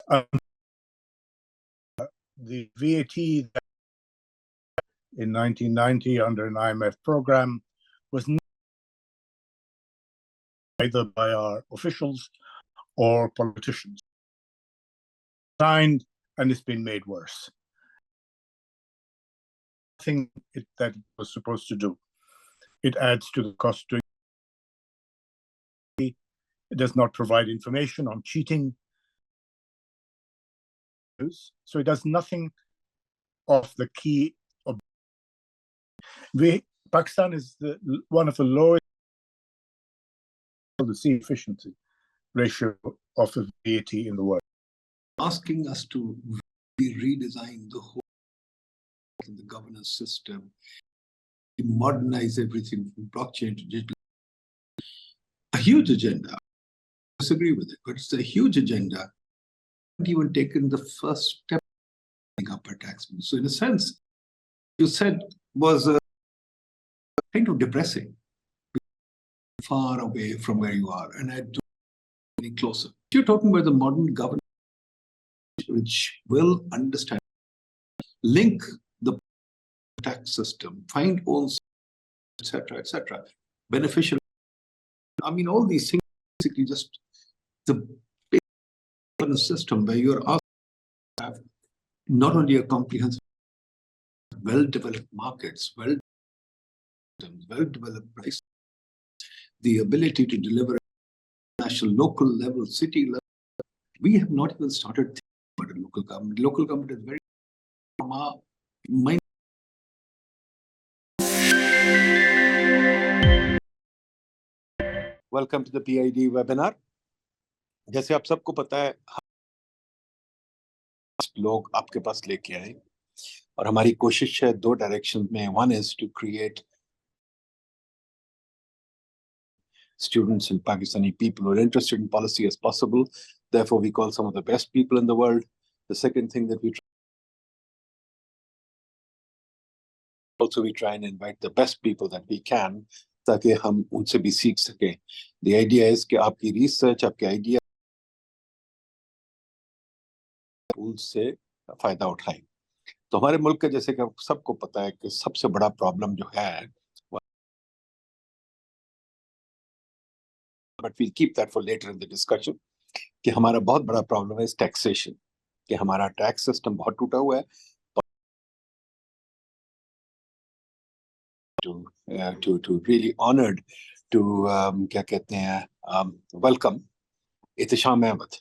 The VAT in 1990 under an IMF program was not either by our officials or politicians. Signed, and it's been made worse. Nothing that it was supposed to do. It adds to the cost. It does not provide information on cheating. So it does nothing of the key. Pakistan is one of the lowest the efficiency ratio of the VAT in the world. Asking us to redesign the whole the governance system, modernize everything from blockchain to digital. A huge agenda. I disagree with it, but it's a huge agenda. Not even taken the first step up a tax. So in a sense, you said was kind of depressing, far away from where you are, and I don't any closer. You're talking about the modern governance, which will understand, link the tax system, find own, etc., beneficial. I mean, all these things basically just the governance system where you're asked to have not only a comprehensive, well-developed markets, well-developed prices, the ability to deliver at national, local level, city level. We have not even started thinking about a local government. Local government is very from our mind. Welcome to the PIDE webinar. जैसे आप सबको पता है, लोग आपके पास लेके आए और हमारी कोशिश है दो डायरेक्शन में. One is to create students and Pakistani people who are interested in policy as possible. Therefore, we call some of the best people in the world. The second thing that we try and invite the best people that we can, ताकि हम उनसे भी सीख सकें. The idea is कि आपकी research, आपके idea से फायदा उठाएं. तो हमारे मुल्क के जैसे कि सबको पता है कि सबसे बड़ा प्रॉब्लम जो है, but we'll keep that for later in the discussion, कि हमारा बहुत बड़ा प्रॉब्लम है taxation, कि हमारा टैक्स सिस्टम बहुत टूटा हुआ है. To really honored to क्या कहते हैं welcome Ehtisham Ahmad.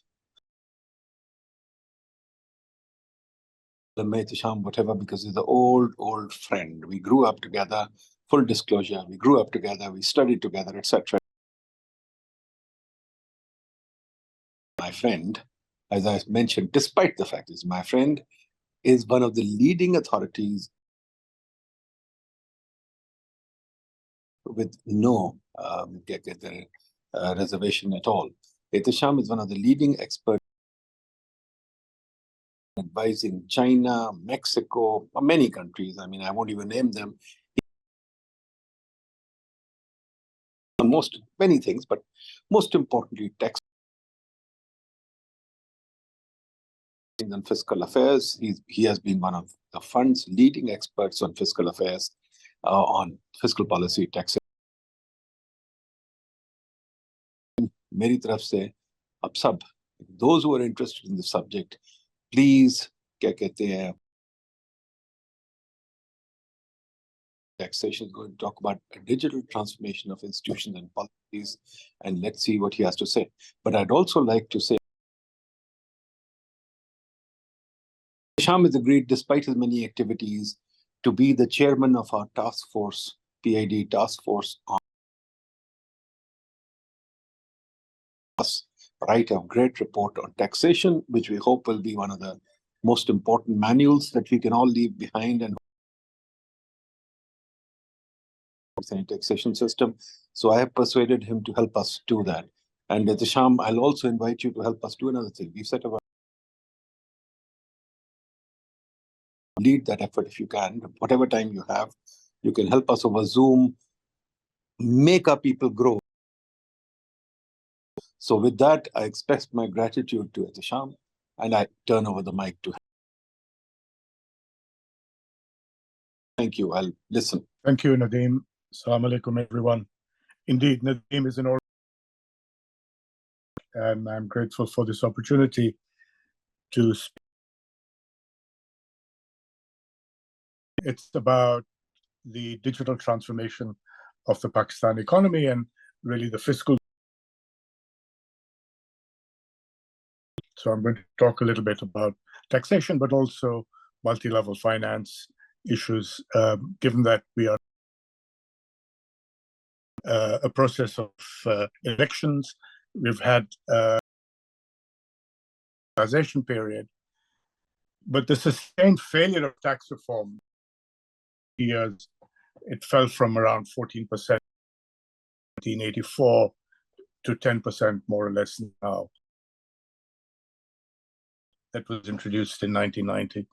Ehtisham, whatever, because he's an old friend. We grew up together. Full disclosure, we grew up together. We studied together, etc. My friend, as I mentioned, despite the fact is my friend, is one of the leading authorities with no reservation at all. Ehtisham is one of the leading experts advising China, Mexico, many countries. I mean, I won't even name them. Many things, but most importantly, tax and fiscal affairs. He has been one of the fund's leading experts on fiscal affairs, on fiscal policy, taxation. मेरी तरफ से अब सब, those who are interested in the subject, please, क्या कहते हैं, taxation is going to talk about a digital transformation of institutions and policies, and let's see what he has to say. But I'd also like to say, Ehtisham has agreed, despite his many activities, to be the chairman of our task force, PID task force, on write a great report on taxation, which we hope will be one of the most important manuals that we can all leave behind and taxation system. So I have persuaded him to help us do that. And Ehtisham, I'll also invite you to help us do another thing. We've set about lead that effort if you can. Whatever time you have, you can help us over Zoom, make our people grow. So with that, I express my gratitude to Ehtisham And I turn over the mic to him. Thank you. I'll listen. Thank you, Nadeem. Assalamu alaikum, everyone. Indeed, Nadeem is an oral, and I'm grateful for this opportunity to speak. It's about the digital transformation of the Pakistan economy and really the fiscal. So I'm going to talk a little bit about taxation, but also multi-level finance issues, given that we are a process of elections. We've had a transition period, but the sustained failure of tax reform years, it fell from around 14% in 1984 to 10% more or less now. That was introduced in 1990.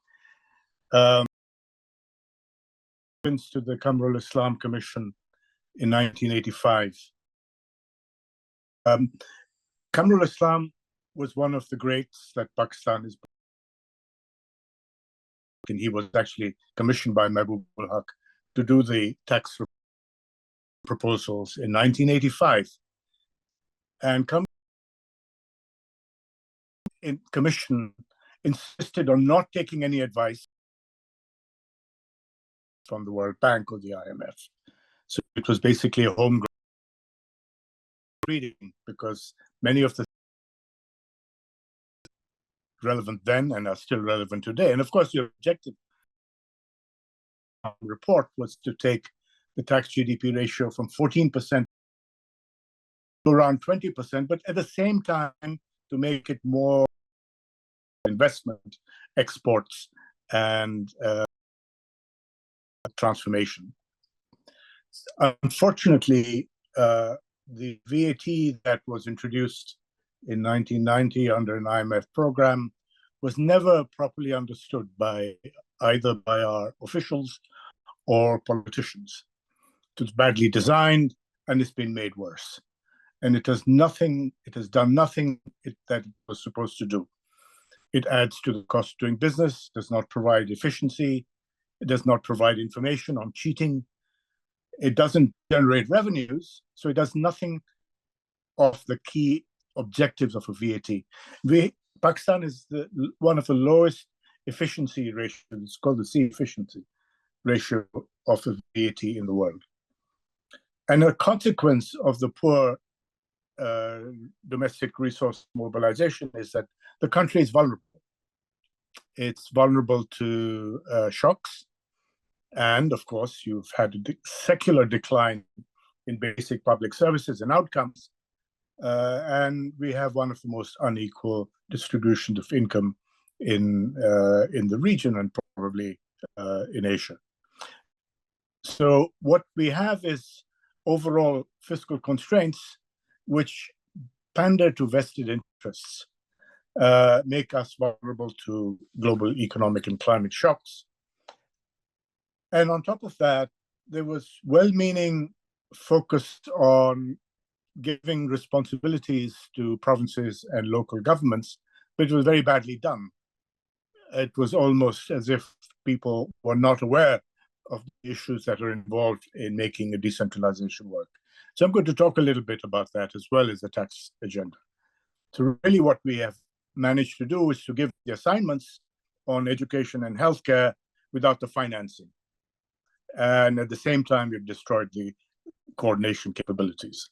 To the Qamrul Islam Commission in 1985. Qamrul Islam was one of the greats that Pakistan is. And he was actually commissioned by Mahbub ul Haq to do the tax proposals in 1985. And commission insisted on not taking any advice from the World Bank or the IMF. So it was basically a homegrown reading, because many of the relevant then and are still relevant today. And of course, the objective report was to take the tax GDP ratio from 14% to around 20%, but at the same time to make it more investment, exports, and transformation. Unfortunately, the VAT that was introduced in 1990 under an IMF program was never properly understood either by our officials or politicians. It was badly designed, and it's been made worse. And it has done nothing that it was supposed to do. It adds to the cost of doing business, does not provide efficiency, it does not provide information on cheating, it doesn't generate revenues, so it does nothing of the key objectives of a VAT. Pakistan is one of the lowest efficiency ratios. It's called the C efficiency ratio of a VAT in the world. And a consequence of the poor domestic resource mobilization is that the country is vulnerable. It's vulnerable to shocks. And of course, you've had a secular decline in basic public services and outcomes. And we have one of the most unequal distributions of income in the region and probably in Asia. So what we have is overall fiscal constraints which pander to vested interests, make us vulnerable to global economic and climate shocks. And on top of that, there was well-meaning focus on giving responsibilities to provinces and local governments, but it was very badly done. It was almost as if people were not aware of the issues that are involved in making a decentralization work. So I'm going to talk a little bit about that as well as the tax agenda. So really what we have managed to do is to give the assignments on education and healthcare without the financing. And at the same time, we've destroyed the coordination capabilities.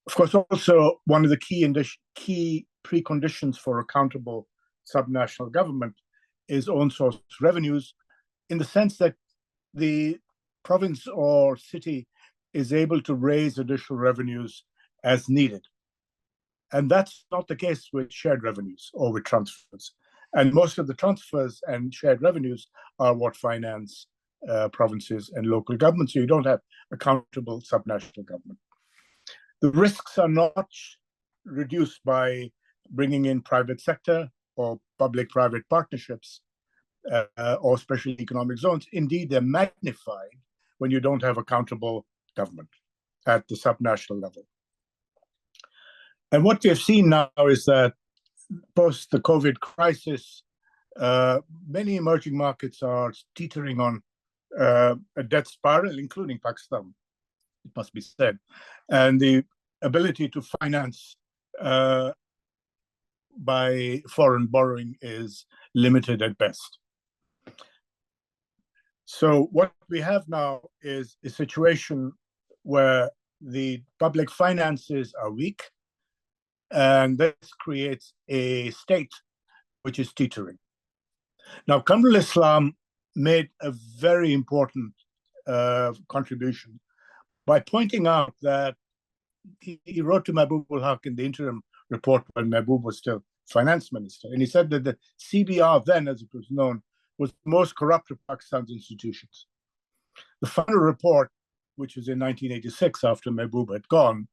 Of course, also one of the key preconditions for accountable subnational government is own source revenues, in the sense that the province or city is able to raise additional revenues as needed. And that's not the case with shared revenues or with transfers. And most of the transfers and shared revenues are what finance provinces and local governments. So you don't have accountable subnational government. The risks are not reduced by bringing in private sector or public-private partnerships or special economic zones. Indeed, they're magnified when you don't have accountable government at the subnational level. And what we have seen now is that post the COVID crisis, many emerging markets are teetering on a debt spiral, including Pakistan, it must be said. And the ability to finance by foreign borrowing is limited at best. So what we have now is a situation where the public finances are weak, and this creates a state which is teetering. Now, Kamrul Islam made a very important contribution by pointing out that he wrote to Mahbub ul Haq in the interim report when Mahbub was still finance minister, and he said that the CBR then, as it was known, was the most corrupt of Pakistan's institutions. The final report, which was in 1986 after Mahbub had gone,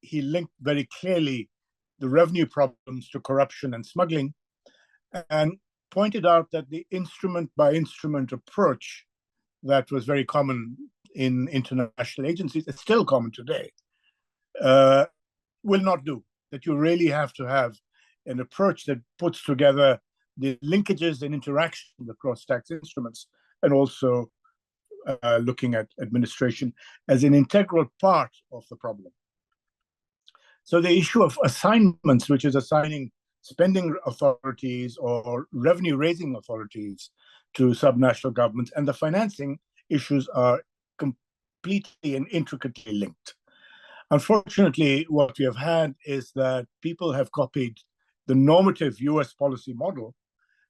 he linked very clearly the revenue problems to corruption and smuggling, and pointed out that the instrument by instrument approach that was very common in international agencies, it's still common today, will not do. That you really have to have an approach that puts together the linkages and interactions across tax instruments, and also looking at administration as an integral part of the problem. So the issue of assignments, which is assigning spending authorities or revenue raising authorities to subnational governments, and the financing issues are completely and intricately linked. Unfortunately, what we have had is that people have copied the normative US policy model,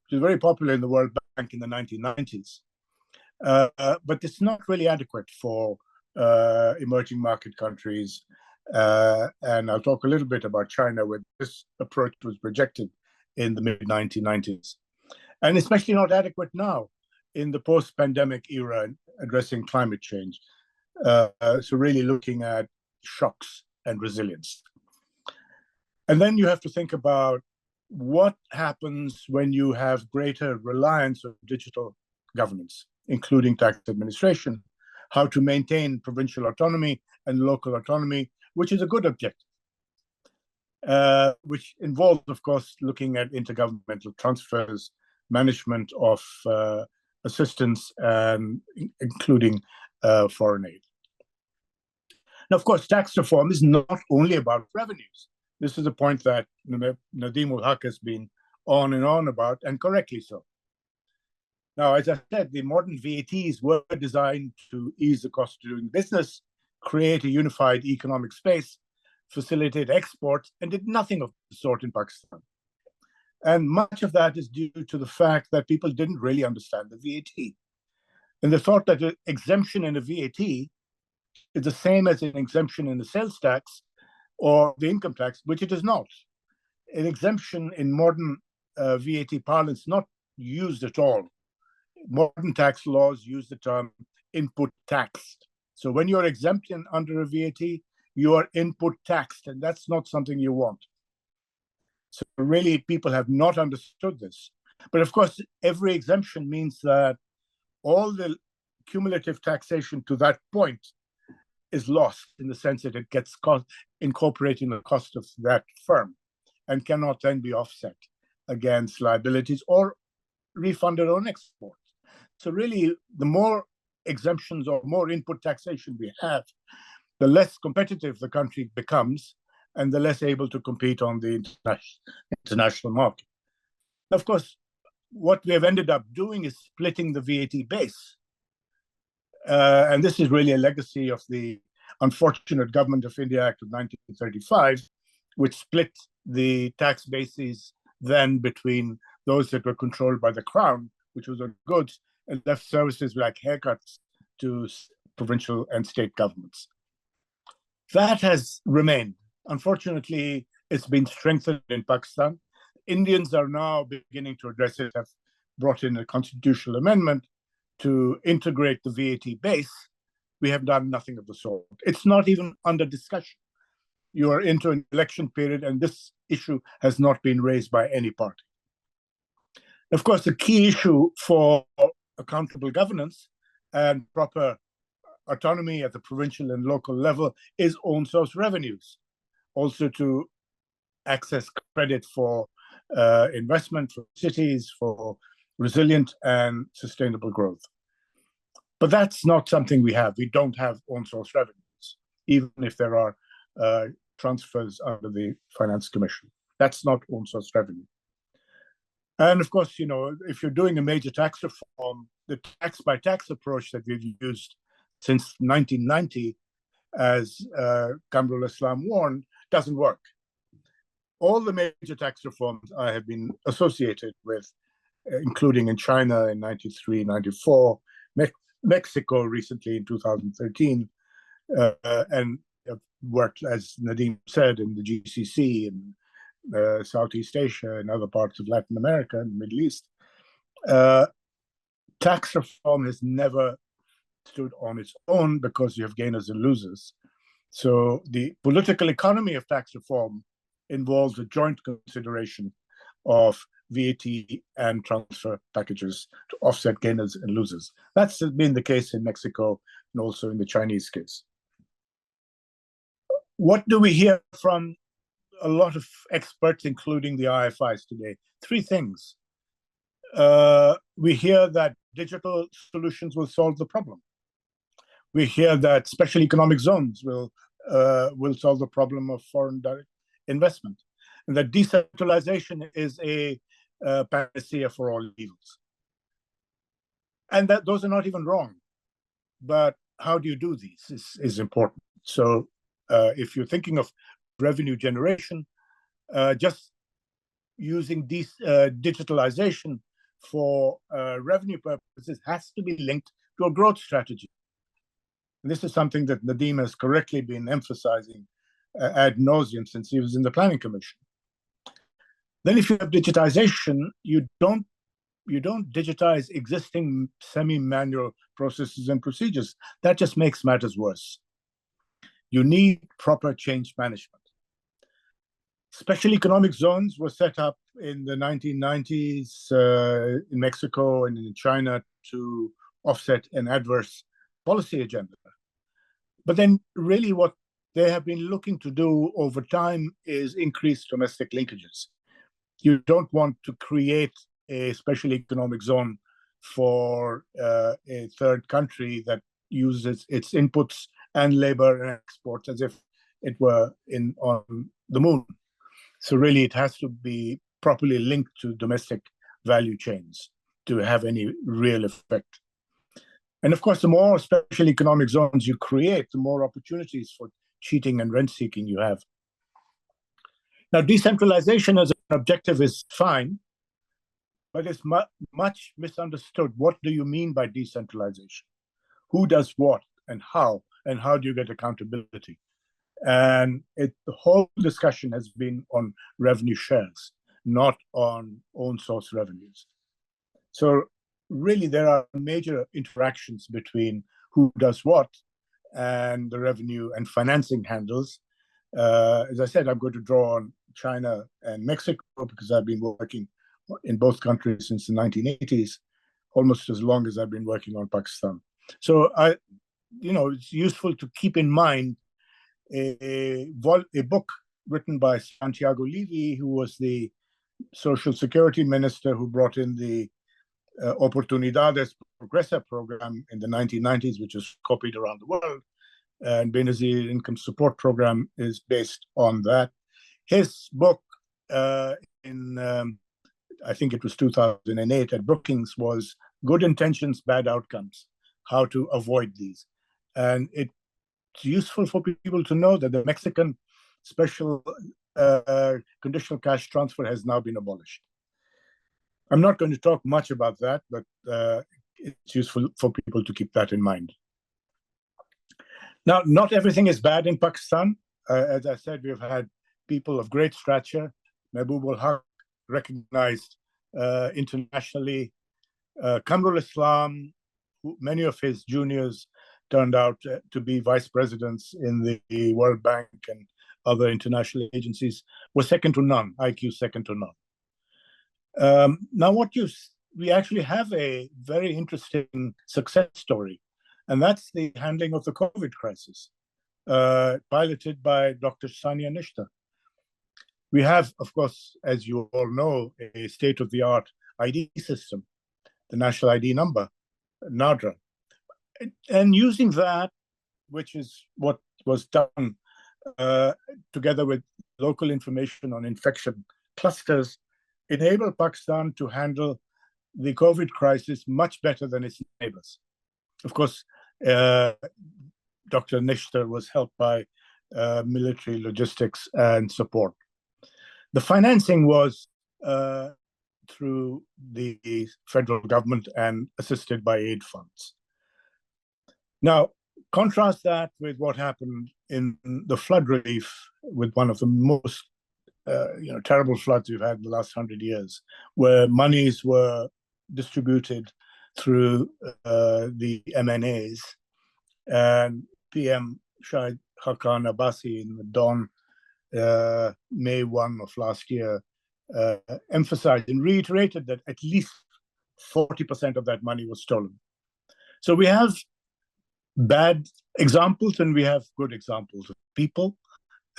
which is very popular in the World Bank in the 1990s. But it's not really adequate for emerging market countries. And I'll talk a little bit about China, where this approach was rejected in the mid-1990s. And especially not adequate now in the post-pandemic era addressing climate change. So really looking at shocks and resilience. And then you have to think about what happens when you have greater reliance on digital governance, including tax administration, how to maintain provincial autonomy and local autonomy, which is a good objective, which involves, of course, looking at intergovernmental transfers, management of assistance, and including foreign aid. Now, of course, tax reform is not only about revenues. This is a point that Nadeem ul Haq has been on and on about, and correctly so. Now, as I said, the modern VATs were designed to ease the cost of doing business, create a unified economic space, facilitate exports, and did nothing of the sort in Pakistan. And much of that is due to the fact that people didn't really understand the VAT. And they thought that an exemption in a VAT is the same as an exemption in the sales tax or the income tax, which it is not. An exemption in modern VAT parlance is not used at all. Modern tax laws use the term input taxed. So when you're exempt under a VAT, you are input taxed, and that's not something you want. So really, people have not understood this. But of course, every exemption means that all the cumulative taxation to that point is lost, in the sense that it gets incorporated in the cost of that firm and cannot then be offset against liabilities or refunded on export. So really, the more exemptions or more input taxation we have, the less competitive the country becomes and the less able to compete on the international market. Of course, what we have ended up doing is splitting the VAT base. And this is really a legacy of the unfortunate Government of India Act of 1935, which split the tax bases then between those that were controlled by the Crown, which was on goods, and left services like haircuts to provincial and state governments. That has remained. Unfortunately, it's been strengthened in Pakistan. Indians are now beginning to address it, have brought in a constitutional amendment to integrate the VAT base. We have done nothing of the sort. It's not even under discussion. You are into an election period, and this issue has not been raised by any party. Of course, the key issue for accountable governance and proper autonomy at the provincial and local level is own source revenues, also to access credit for investment, for cities, for resilient and sustainable growth. But that's not something we have. We don't have own source revenues, even if there are transfers under the Finance Commission. That's not own source revenue. And of course, you know, if you're doing a major tax reform, the tax by tax approach that we've used since 1990, as Kamrul Islam warned, doesn't work. All the major tax reforms I have been associated with, including in China in 93, 94, Mexico recently in 2013, and worked, as Nadeem said, in the GCC, in Southeast Asia, and other parts of Latin America and the Middle East. Tax reform has never stood on its own because you have gainers and losers. So the political economy of tax reform involves a joint consideration of VAT and transfer packages to offset gainers and losers. That's been the case in Mexico and also in the Chinese case. What do we hear from a lot of experts, including the IFIs today? Three things. We hear that digital solutions will solve the problem. We hear that special economic zones will solve the problem of foreign direct investment, and that decentralization is a panacea for all evils. And that those are not even wrong. But how do you do these is important. So if you're thinking of revenue generation, just using digitalization for revenue purposes has to be linked to a growth strategy. And this is something that Nadeem has correctly been emphasizing ad nauseum since he was in the Planning Commission. Then if you have digitization, you don't digitize existing semi-manual processes and procedures. That just makes matters worse. You need proper change management. Special economic zones were set up in the 1990s in Mexico and in China to offset an adverse policy agenda. But then really what they have been looking to do over time is increase domestic linkages. You don't want to create a special economic zone for a third country that uses its inputs and labor and exports as if it were on the moon. So really it has to be properly linked to domestic value chains to have any real effect. And of course, the more special economic zones you create, the more opportunities for cheating and rent seeking you have. Now, decentralization as an objective is fine, but it's much misunderstood. What do you mean by decentralization? Who does what and how do you get accountability? And the whole discussion has been on revenue shares, not on own source revenues. So really, there are major interactions between who does what and the revenue and financing handles. As I said, I'm going to draw on China and Mexico because I've been working in both countries since the 1980s, almost as long as I've been working on Pakistan. So it's useful to keep in mind a book written by Santiago Levy, who was the Social Security Minister who brought in the Oportunidades Progresa program in the 1990s, which is copied around the world. And Benazir Income Support Program is based on that. His book I think it was 2008 at Brookings was Good Intentions, Bad Outcomes, How to Avoid These. And it's useful for people to know that the Mexican special conditional cash transfer has now been abolished. I'm not going to talk much about that, but it's useful for people to keep that in mind. Now, not everything is bad in Pakistan. As I said, we've had people of great stature. Mehboob ul-Haq, recognized internationally. Kamrul Islam, many of his juniors turned out to be vice presidents in the World Bank and other international agencies, were second to none, IQ second to none. Now, we actually have a very interesting success story, and that's the handling of the COVID crisis, piloted by Dr. Sania Nishta. We have, of course, as you all know, a state-of-the-art ID system, the national ID number, NADRA. And using that, which is what was done together with local information on infection clusters, enabled Pakistan to handle the COVID crisis much better than its neighbors. Of course, Dr. Nishtar was helped by military logistics and support. The financing was through the federal government and assisted by aid funds. Now, contrast that with what happened in the flood relief, with one of the most terrible floods we've had in the last 100 years, where monies were distributed through the MNAs, and PM Shahid Haqqan Abbasi in the Dawn, May 1 of last year, emphasized and reiterated that at least 40% of that money was stolen. So we have bad examples and we have good examples of people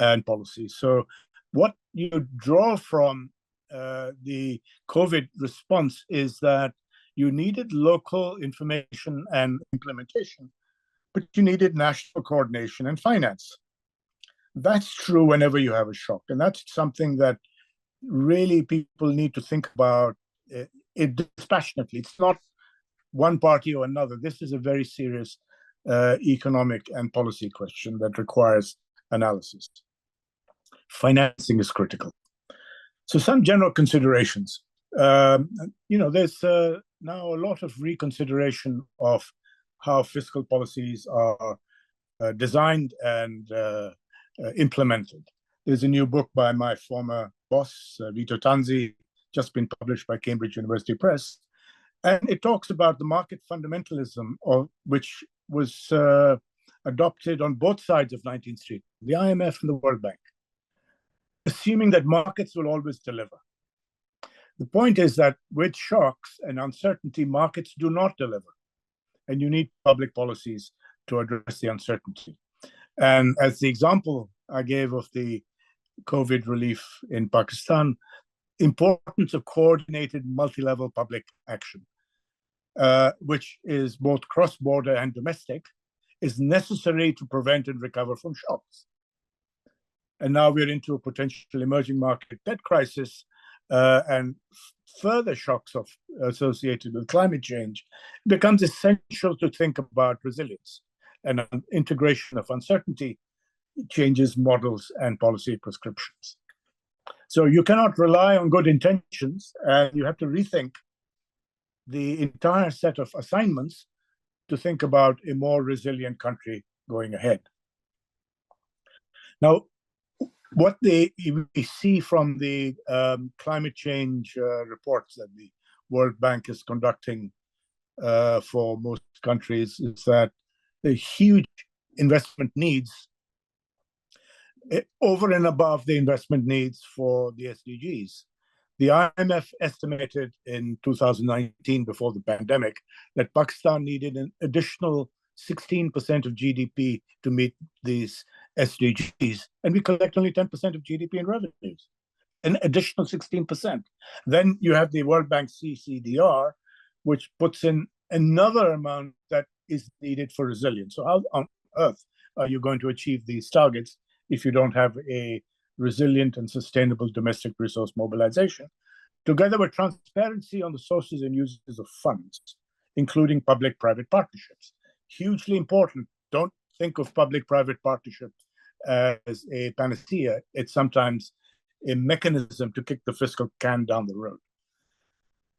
and policies. So what you draw from the COVID response is that you needed local information and implementation, but you needed national coordination and finance. That's true whenever you have a shock. And that's something that really people need to think about it dispassionately. It's not one party or another. This is a very serious economic and policy question that requires analysis. Financing is critical. So some general considerations. There's now a lot of reconsideration of how fiscal policies are designed and implemented. There's a new book by my former boss, Vito Tanzi, just been published by Cambridge University Press. And it talks about the market fundamentalism, which was adopted on both sides of 19th Street, the IMF and the World Bank, assuming that markets will always deliver. The point is that with shocks and uncertainty, markets do not deliver. And you need public policies to address the uncertainty. And as the example I gave of the COVID relief in Pakistan, importance of coordinated multi-level public action, which is both cross-border and domestic, is necessary to prevent and recover from shocks. And now we're into a potential emerging market debt crisis and further shocks associated with climate change. It becomes essential to think about resilience, and integration of uncertainty changes models and policy prescriptions. So you cannot rely on good intentions, and you have to rethink the entire set of assignments to think about a more resilient country going ahead. Now, what we see from the climate change reports that the World Bank is conducting for most countries is that the huge investment needs over and above the investment needs for the SDGs. The IMF estimated in 2019, before the pandemic, that Pakistan needed an additional 16% of GDP to meet these SDGs, and we collect only 10% of GDP in revenues, an additional 16%. Then you have the World Bank CCDR, which puts in another amount that is needed for resilience. So how on earth are you going to achieve these targets if you don't have a resilient and sustainable domestic resource mobilization, together with transparency on the sources and uses of funds, including public-private partnerships? Hugely important. Don't think of public-private partnership as a panacea. It's sometimes a mechanism to kick the fiscal can down the road.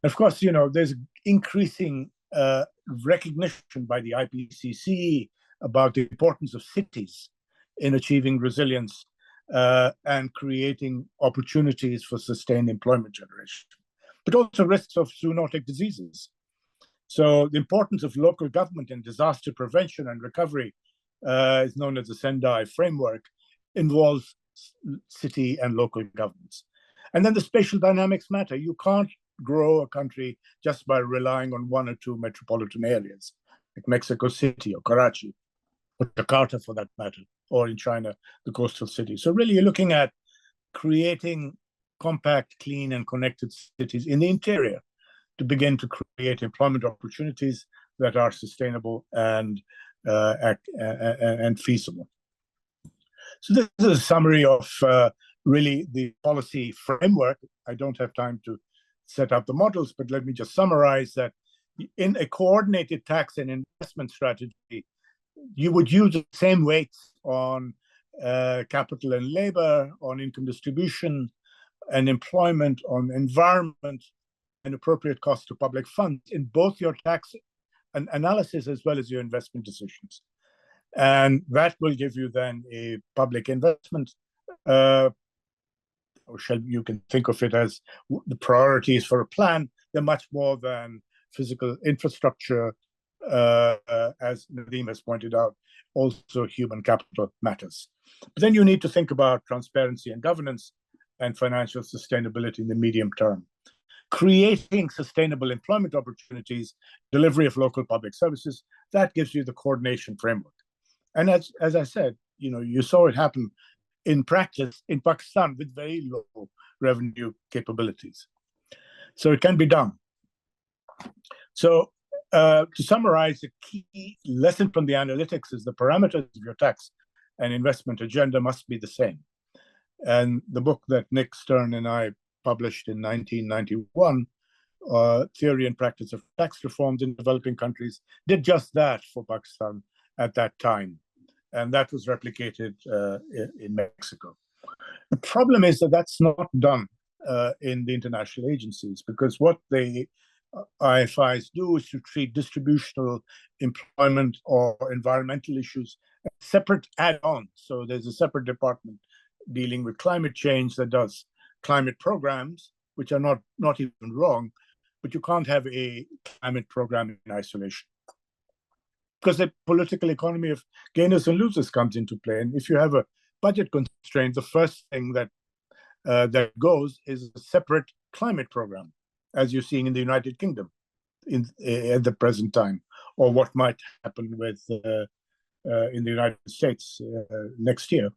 Of course, there's increasing recognition by the IPCC about the importance of cities in achieving resilience and creating opportunities for sustained employment generation, but also risks of zoonotic diseases. So the importance of local government in disaster prevention and recovery is known as the Sendai framework, involves city and local governments. And then the spatial dynamics matter. You can't grow a country just by relying on one or two metropolitan areas, like Mexico City or Karachi, or Jakarta for that matter, or in China, the coastal cities. So really you're looking at creating compact, clean, and connected cities in the interior to begin to create employment opportunities that are sustainable and feasible. So this is a summary of really the policy framework. I don't have time to set up the models, but let me just summarize that in a coordinated tax and investment strategy, you would use the same weights on capital and labor, on income distribution and employment, on environment and appropriate cost to public funds in both your tax analysis as well as your investment decisions. And that will give you then a public investment, or you can think of it as the priorities for a plan. They're much more than physical infrastructure, as Nadeem has pointed out. Also, human capital matters. But then you need to think about transparency and governance and financial sustainability in the medium term. Creating sustainable employment opportunities, delivery of local public services, that gives you the coordination framework. And as I said, you saw it happen in practice in Pakistan with very low revenue capabilities. So it can be done. So to summarize, the key lesson from the analytics is the parameters of your tax and investment agenda must be the same. And the book that Nick Stern and I published in 1991, Theory and Practice of Tax Reforms in Developing Countries, did just that for Pakistan at that time. And that was replicated in Mexico. The problem is that that's not done in the international agencies, because what the IFIs do is to treat distributional, employment, or environmental issues as separate add-ons. So there's a separate department dealing with climate change that does climate programs, which are not even wrong, but you can't have a climate program in isolation, because the political economy of gainers and losers comes into play. And if you have a budget constraint, the first thing that goes is a separate climate program, as you're seeing in the United Kingdom at the present time, or what might happen with in the United States next year.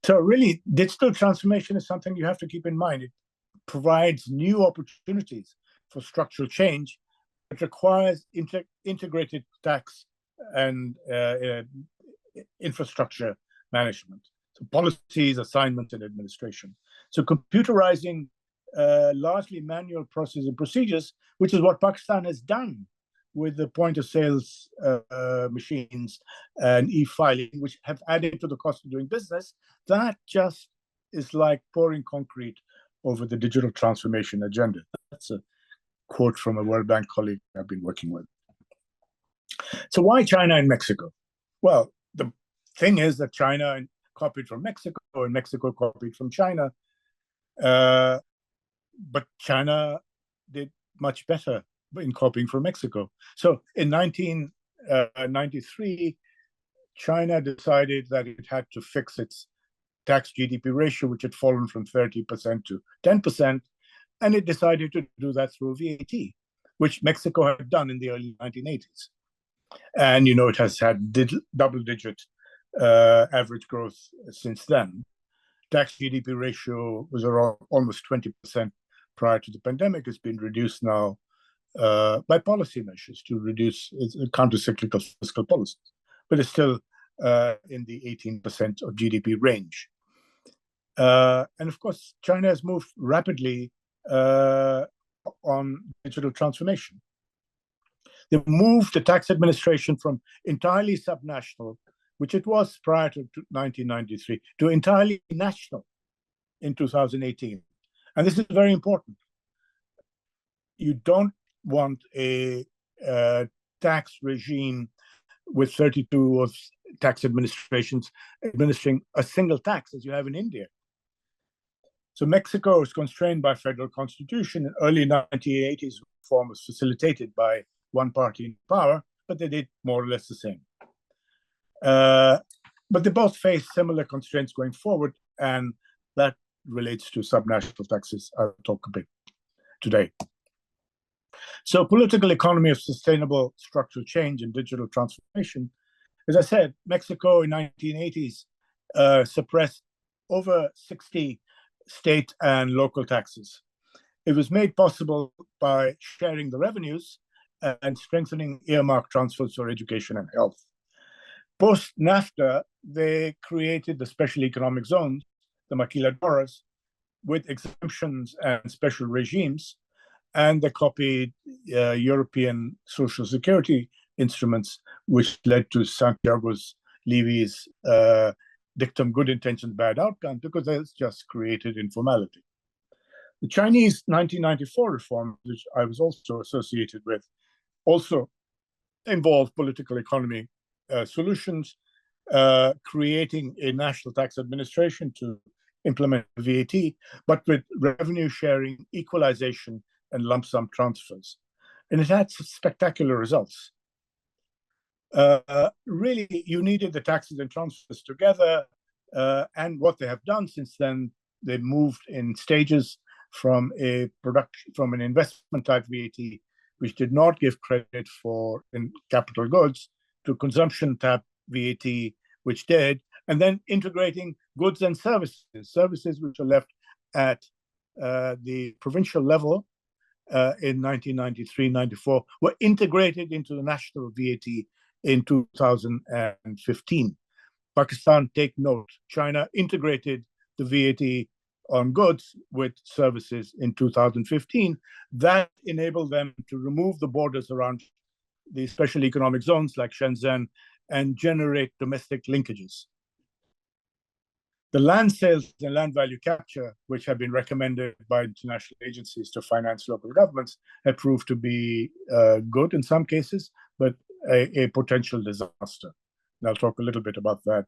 So really, digital transformation is something you have to keep in mind. It provides new opportunities for structural change. It requires integrated tax and infrastructure management, so policies, assignments, and administration. So computerizing largely manual processes and procedures, which is what Pakistan has done with the point of sales machines and e-filing, which have added to the cost of doing business, that just is like pouring concrete over the digital transformation agenda. That's a quote from a World Bank colleague I've been working with. So why China and Mexico? Well, the thing is that China copied from Mexico and Mexico copied from China. But China did much better in copying from Mexico. So in 1993, China decided that it had to fix its tax GDP ratio, which had fallen from 30% to 10%, and it decided to do that through VAT, which Mexico had done in the early 1980s. And, it has had double-digit average growth since then. Tax GDP ratio was around almost 20% prior to the pandemic. It's been reduced now by policy measures to reduce counter-cyclical fiscal policies, but it's still in the 18% of GDP range. And of course, China has moved rapidly on digital transformation. They've moved the tax administration from entirely subnational, which it was prior to 1993, to entirely national in 2018. And this is very important. You don't want a tax regime with 32 of tax administrations administering a single tax as you have in India. So Mexico is constrained by federal constitution. In early 1980s, reform was facilitated by one party in power, but they did more or less the same. But they both face similar constraints going forward, and that relates to subnational taxes. I'll talk a bit today. So political economy of sustainable structural change and digital transformation. As I said, Mexico in 1980s suppressed over 60 state and local taxes. It was made possible by sharing the revenues and strengthening earmark transfers for education and health. Post-NAFTA, they created the special economic zones, the maquiladoras, with exemptions and special regimes, and they copied European social security instruments, which led to Santiago Levy's dictum, good intentions, bad outcomes, because it's just created informality. The Chinese 1994 reform, which I was also associated with, also involved political economy solutions, creating a national tax administration to implement VAT, but with revenue sharing, equalization, and lump sum transfers. And it had spectacular results. Really, you needed the taxes and transfers together, and what they have done since then, they moved in stages from an investment type VAT, which did not give credit for capital goods, to consumption type VAT, which did, and then integrating goods and services which are left at the provincial level in 1993-94 were integrated into the national VAT in 2015. Pakistan, take note, China integrated the VAT on goods with services in 2015. That enabled them to remove the borders around the special economic zones like Shenzhen and generate domestic linkages. The land sales and land value capture, which have been recommended by international agencies to finance local governments, have proved to be good in some cases, but a potential disaster. And I'll talk a little bit about that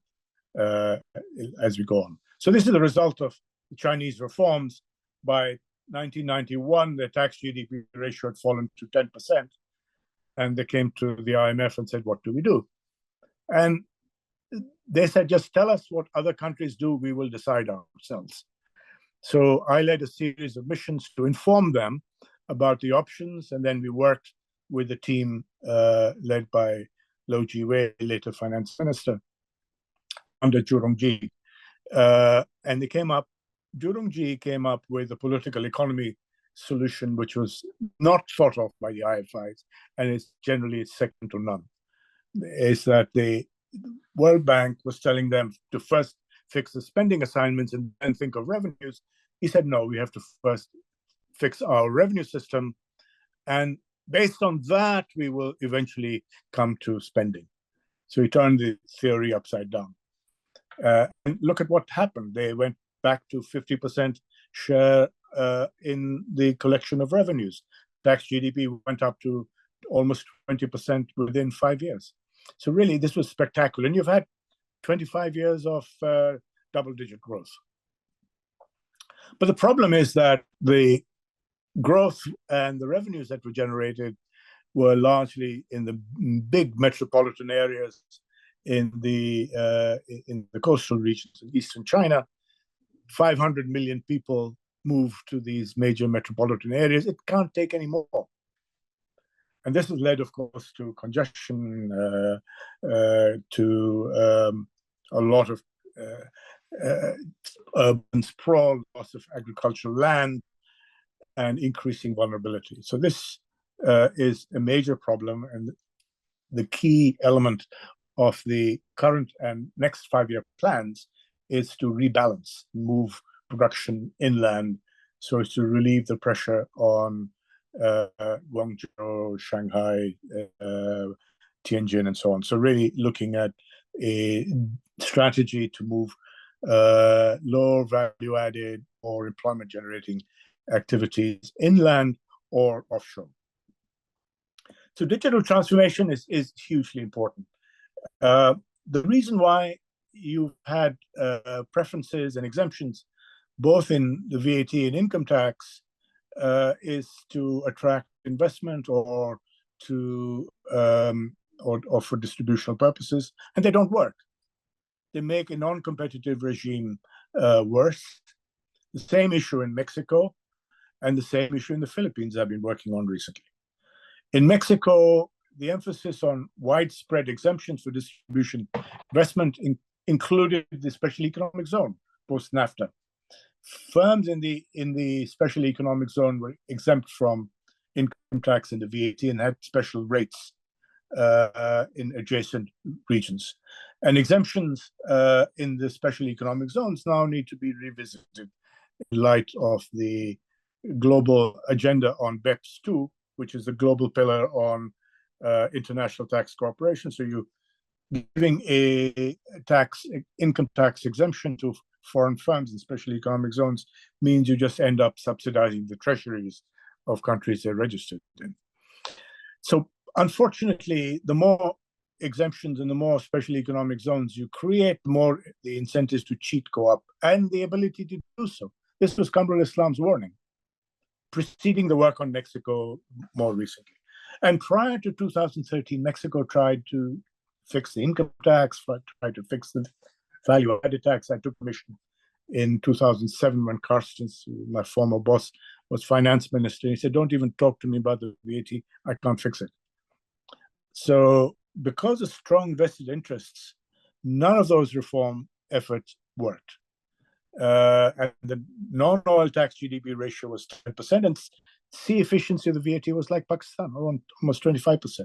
as we go on. So this is the result of the Chinese reforms. By 1991, the tax GDP ratio had fallen to 10%, and they came to the IMF and said, what do we do? And they said, just tell us what other countries do, we will decide ourselves. So I led a series of missions to inform them about the options, and then we worked with the team led by Lo Jiwei, later finance minister, under Zhurongji. And Zhurongji came up with a political economy solution, which was not thought of by the IFIs, and it's generally second to none. Is that the World Bank was telling them to first fix the spending assignments and then think of revenues. He said, no, we have to first fix our revenue system, and based on that, we will eventually come to spending. So he turned the theory upside down. And look at what happened. They went back to 50% share in the collection of revenues. Tax GDP went up to almost 20% within 5 years. So really, this was spectacular. And you've had 25 years of double-digit growth. But the problem is that the growth and the revenues that were generated were largely in the big metropolitan areas in the coastal regions in eastern China. 500 million people moved to these major metropolitan areas. It can't take any more. And this has led, of course, to congestion, to a lot of urban sprawl, loss of agricultural land, and increasing vulnerability. So this is a major problem, and the key element of the current and next 5-year plans is to rebalance, move production inland so as to relieve the pressure on Guangzhou, Shanghai, Tianjin, and so on. So really looking at a strategy to move lower value-added or employment-generating activities inland or offshore. So digital transformation is hugely important. The reason why you've had preferences and exemptions, both in the VAT and income tax, is to attract investment or to or for distributional purposes, and they don't work. They make a non-competitive regime worse. The same issue in Mexico, and the same issue in the Philippines I've been working on recently. In Mexico, the emphasis on widespread exemptions for distribution investment included the special economic zone, post-NAFTA. Firms in the special economic zone were exempt from income tax and the VAT and had special rates in adjacent regions. And exemptions in the special economic zones now need to be revisited in light of the global agenda on BEPS 2, which is the global pillar on international tax cooperation. So you giving a income tax exemption to foreign firms in special economic zones means you just end up subsidizing the treasuries of countries they're registered in. So unfortunately, the more exemptions and the more special economic zones you create, the more the incentives to cheat go up and the ability to do so. This was Kamrul Islam's warning, preceding the work on Mexico more recently. And prior to 2013, Mexico tried to fix the income tax, tried to fix the value-added tax. I took commission in 2007 when Carstens, my former boss, was finance minister. He said, don't even talk to me about the VAT. I can't fix it. So because of strong vested interests, none of those reform efforts worked. And the non-oil tax GDP ratio was 10%, and C efficiency of the VAT was like Pakistan, around almost 25%.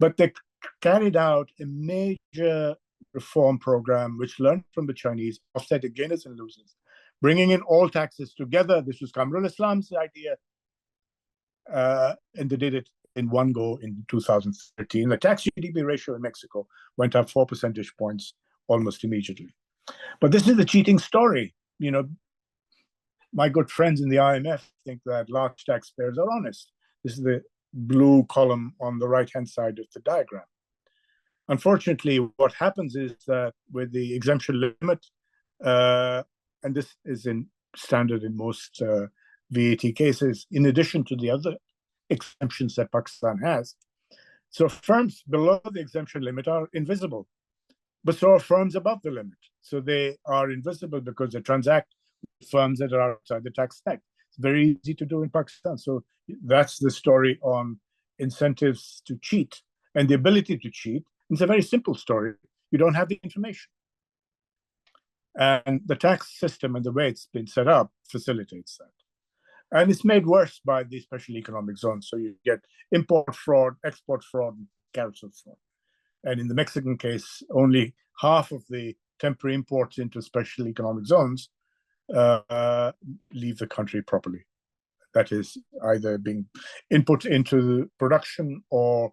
But they carried out a major reform program which learned from the Chinese, offsetting gainers and losers, bringing in all taxes together. This was Kamrul Islam's idea, and they did it in one go in 2013. The tax GDP ratio in Mexico went up 4 percentage points almost immediately. But this is the cheating story. You know, my good friends in the IMF think that large taxpayers are honest. This is the blue column on the right-hand side of the diagram. Unfortunately, what happens is that with the exemption limit, and this is standard in most VAT cases, in addition to the other exemptions that Pakistan has, so firms below the exemption limit are invisible, but so are firms above the limit. So they are invisible because they transact with firms that are outside the tax stack. It's very easy to do in Pakistan. So that's the story on incentives to cheat and the ability to cheat. It's a very simple story. You don't have the information. And the tax system and the way it's been set up facilitates that. And it's made worse by the special economic zones. So you get import fraud, export fraud, and carousel fraud. And in the Mexican case, only half of the temporary imports into special economic zones leave the country properly. That is either being input into production or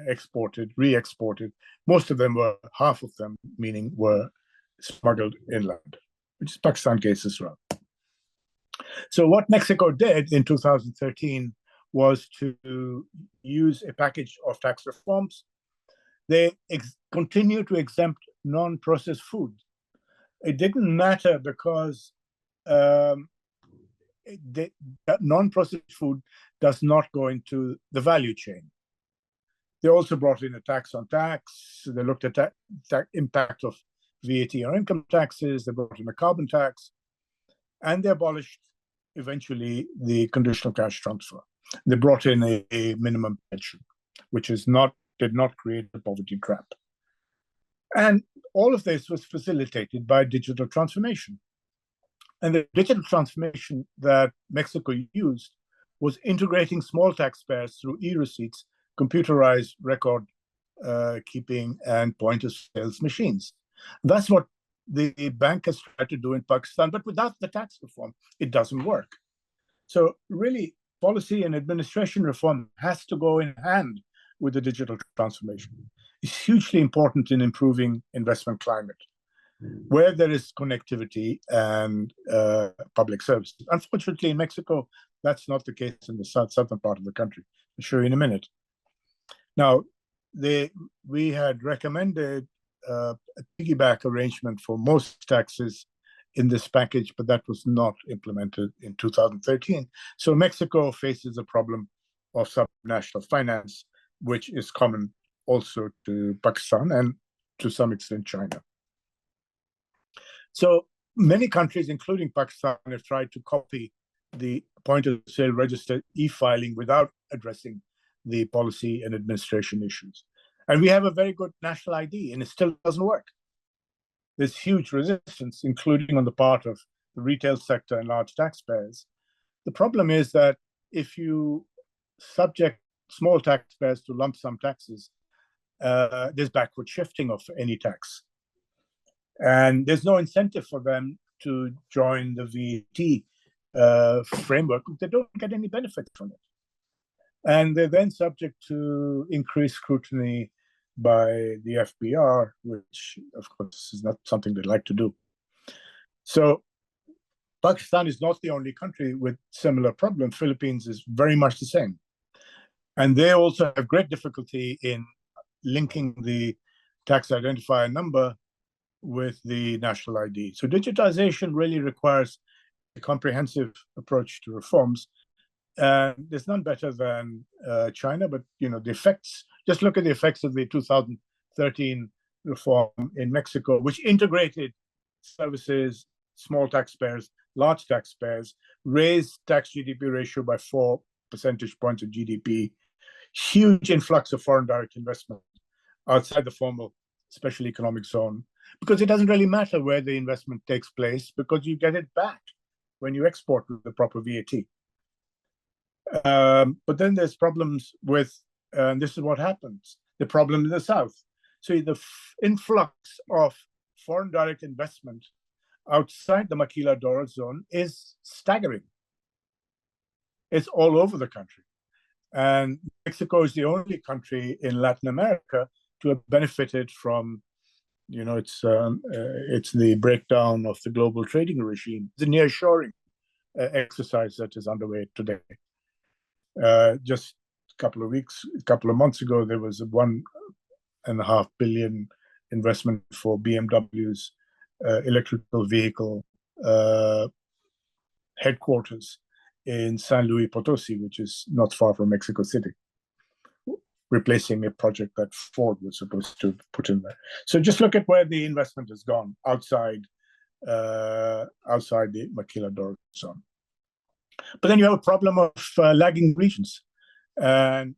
exported, re-exported. Most of them were, half of them, meaning were smuggled inland, which is Pakistan case as well. So what Mexico did in 2013 was to use a package of tax reforms. They continue to exempt non-processed food. It didn't matter because non-processed food does not go into the value chain. They also brought in a tax on tax. They looked at the impact of VAT on income taxes. They brought in a carbon tax. And they abolished, eventually, the conditional cash transfer. They brought in a minimum pension, which did not create the poverty trap. And all of this was facilitated by digital transformation. And the digital transformation that Mexico used was integrating small taxpayers through e-receipts, computerized record keeping, and point-of-sales machines. That's what the bank has tried to do in Pakistan, but without the tax reform, it doesn't work. So really, policy and administration reform has to go in hand with the digital transformation. It's hugely important in improving investment climate, where there is connectivity and public services. Unfortunately, in Mexico, that's not the case in the southern part of the country. I'll show you in a minute. Now, we had recommended a piggyback arrangement for most taxes in this package, but that was not implemented in 2013. So Mexico faces a problem of subnational finance, which is common also to Pakistan and to some extent China. So many countries, including Pakistan, have tried to copy the point-of-sale register e-filing without addressing the policy and administration issues. And we have a very good national ID, and it still doesn't work. There's huge resistance, including on the part of the retail sector and large taxpayers. The problem is that if you subject small taxpayers to lump sum taxes, there's backward shifting of any tax. And there's no incentive for them to join the VAT framework. They don't get any benefit from it. And they're then subject to increased scrutiny by the FBR, which, of course, is not something they'd like to do. So Pakistan is not the only country with similar problems. Philippines is very much the same. And they also have great difficulty in linking the tax identifier number with the national ID. So digitization really requires a comprehensive approach to reforms. There's none better than China, but the effects, just look at the effects of the 2013 reform in Mexico, which integrated services, small taxpayers, large taxpayers, raised tax GDP ratio by 4 percentage points of GDP, huge influx of foreign direct investment outside the formal special economic zone, because it doesn't really matter where the investment takes place, because you get it back when you export with the proper VAT. But then there's problems with, and this is what happens, the problem in the South. So the influx of foreign direct investment outside the maquiladora zone is staggering. It's all over the country. And Mexico is the only country in Latin America to have benefited from, it's the breakdown of the global trading regime, the nearshoring exercise that is underway today. Just a couple of months ago, there was a $1.5 billion investment for BMW's electrical vehicle headquarters in San Luis Potosi, which is not far from Mexico City, replacing a project that Ford was supposed to put in there. So just look at where the investment has gone outside the maquiladora zone. But then you have a problem of lagging regions, and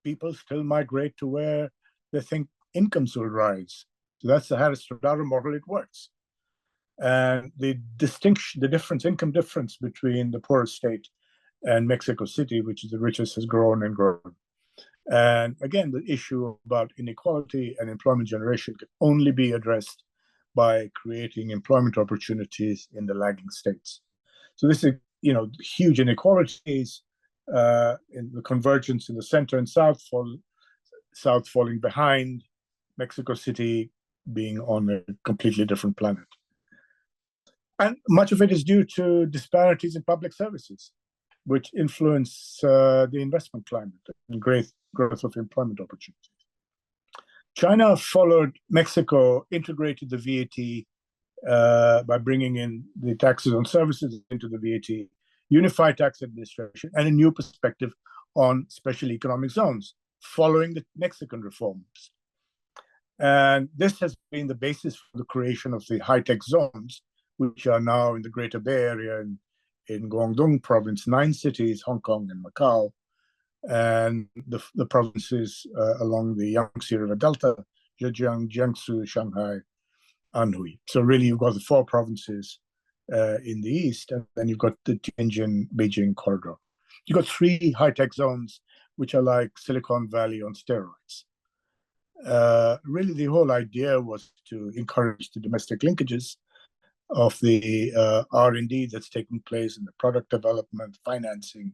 people still migrate to where they think incomes will rise. So that's the Harris-Rodaro model. It works. And the income difference between the poorest state and Mexico City, which is the richest, has grown and grown. And again, the issue about inequality and employment generation can only be addressed by creating employment opportunities in the lagging states. So this is, huge inequalities in the convergence in the center and south falling behind, Mexico City being on a completely different planet. And much of it is due to disparities in public services, which influence the investment climate and growth of employment opportunities. China followed Mexico, integrated the VAT by bringing in the taxes on services into the VAT, unified tax administration, and a new perspective on special economic zones, following the Mexican reforms. And this has been the basis for the creation of the high-tech zones, which are now in the Greater Bay Area in Guangdong province, 9 cities, Hong Kong and Macau, and the provinces along the Yangtze River Delta, Zhejiang, Jiangsu, Shanghai, Anhui. So really, you've got the 4 provinces in the east, and then you've got the Tianjin-Beijing corridor. You've got 3 high-tech zones, which are like Silicon Valley on steroids. Really, the whole idea was to encourage the domestic linkages of the R&D that's taking place in the product development, financing,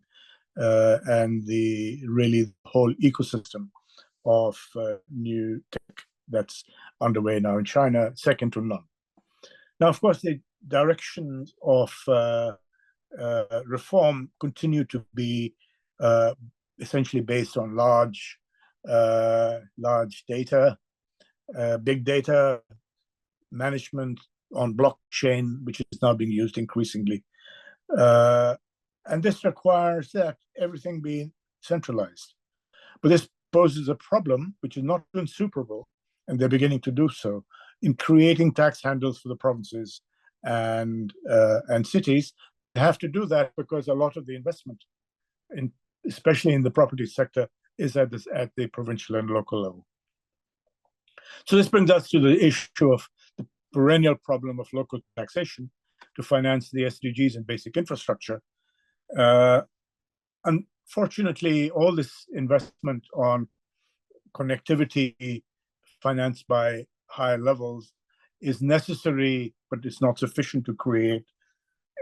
and the whole ecosystem of new tech that's underway now in China, second to none. Now, of course, the directions of reform continue to be essentially based on large data, big data management on blockchain, which is now being used increasingly. And this requires that everything be centralized. But this poses a problem, which is not insuperable, and they're beginning to do so, in creating tax handles for the provinces and cities. They have to do that because a lot of the investment, especially in the property sector, is at the provincial and local level. So this brings us to the issue of the perennial problem of local taxation, to finance the SDGs and basic infrastructure. Unfortunately, all this investment on connectivity financed by higher levels is necessary, but it's not sufficient to create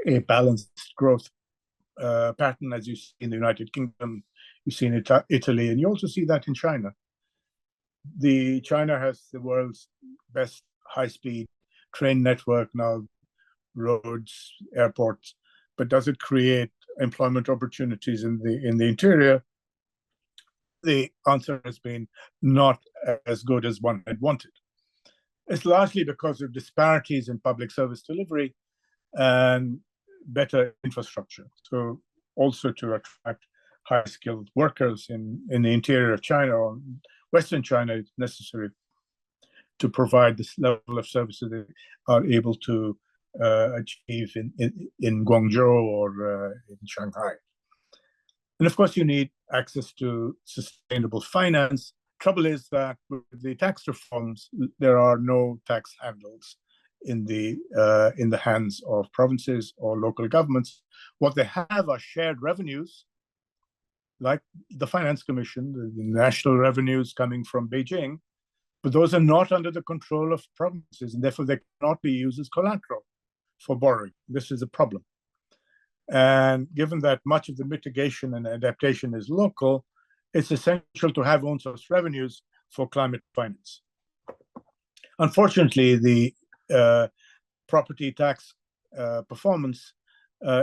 a balanced growth pattern, as you see in the United Kingdom, you see in Italy, and you also see that in China. China has the world's best high-speed train network now, roads, airports, but does it create employment opportunities in the interior? The answer has been not as good as one had wanted. It's largely because of disparities in public service delivery and better infrastructure. So also to attract high-skilled workers in the interior of China or Western China, it's necessary to provide this level of services they are able to achieve in Guangzhou or in Shanghai. And of course, you need access to sustainable finance. Trouble is that with the tax reforms, there are no tax handles in the hands of provinces or local governments. What they have are shared revenues, like the Finance Commission, the national revenues coming from Beijing, but those are not under the control of provinces, and therefore they cannot be used as collateral for borrowing. This is a problem. And given that much of the mitigation and adaptation is local, it's essential to have own source revenues for climate finance. Unfortunately, the property tax performance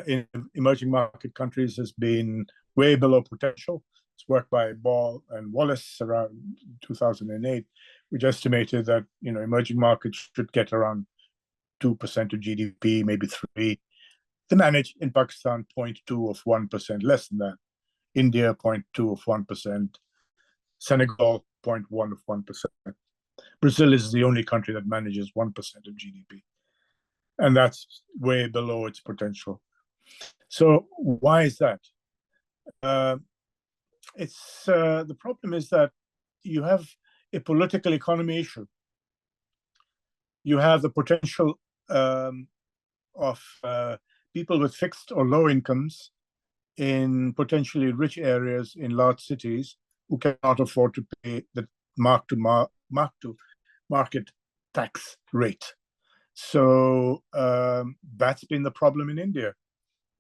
in emerging market countries has been way below potential. It's work by Ball and Wallace around 2008, which estimated that emerging markets should get around 2% of GDP, maybe 3%. They manage in Pakistan 0.2 of 1%, less than that. India 0.2 of 1%. Senegal 0.1 of 1%. Brazil is the only country that manages 1% of GDP. And that's way below its potential. So why is that? The problem is that you have a political economy issue. You have the potential of people with fixed or low incomes in potentially rich areas in large cities who cannot afford to pay the market tax rate. So that's been the problem in India,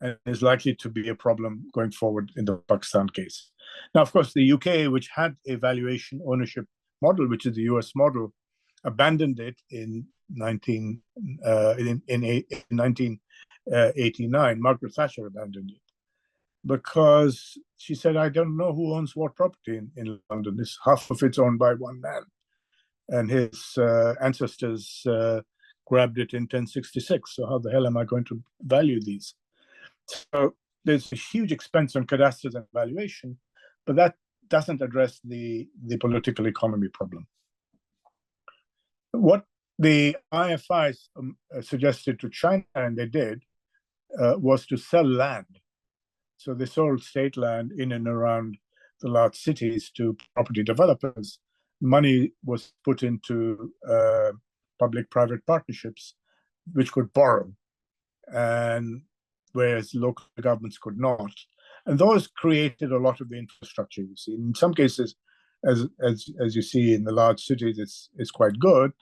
and is likely to be a problem going forward in the Pakistan case. Now, of course, the UK, which had a valuation ownership model, which is the US model, abandoned it in 1989. Margaret Thatcher abandoned it because she said, I don't know who owns what property in London. Half of it's owned by one man, and his ancestors grabbed it in 1066. So how the hell am I going to value these? So there's a huge expense on cadastres and valuation, but that doesn't address the political economy problem. What the IFIs suggested to China, and they did, was to sell land. So they sold state land in and around the large cities to property developers. Money was put into public-private partnerships, which could borrow, and whereas local governments could not. And those created a lot of the infrastructure, you see. In some cases, as you see in the large cities, it's quite good.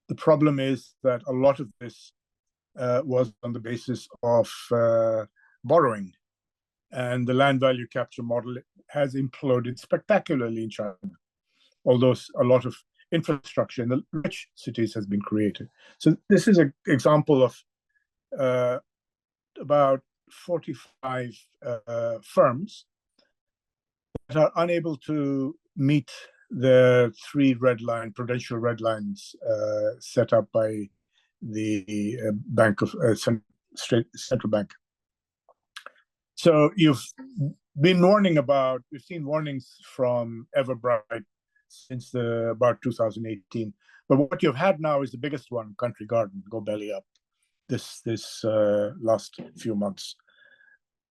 The problem is that a lot of this was on the basis of borrowing. And the land value capture model has imploded spectacularly in China, although a lot of infrastructure in the rich cities has been created. So this is an example of about 45 firms that are unable to meet the three prudential red lines set up by the central bank. So we've seen warnings from Everbright since about 2018. But what you've had now is the biggest one, Country Garden, go belly up, this last few months.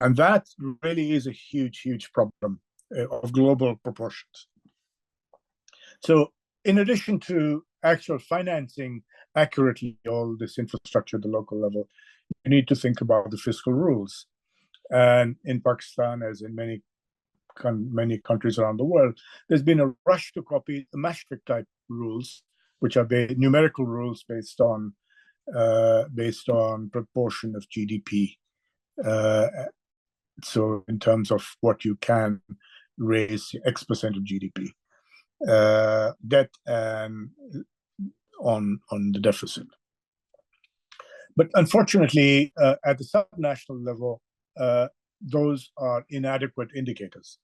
And that really is a huge, huge problem of global proportions. So in addition to actual financing accurately all this infrastructure at the local level, you need to think about the fiscal rules. And in Pakistan, as in many countries around the world, there's been a rush to copy the Maastricht type rules, which are numerical rules based on proportion of GDP. So in terms of what you can raise X% of GDP, debt and on the deficit. But unfortunately, at the subnational level, those are inadequate indicators.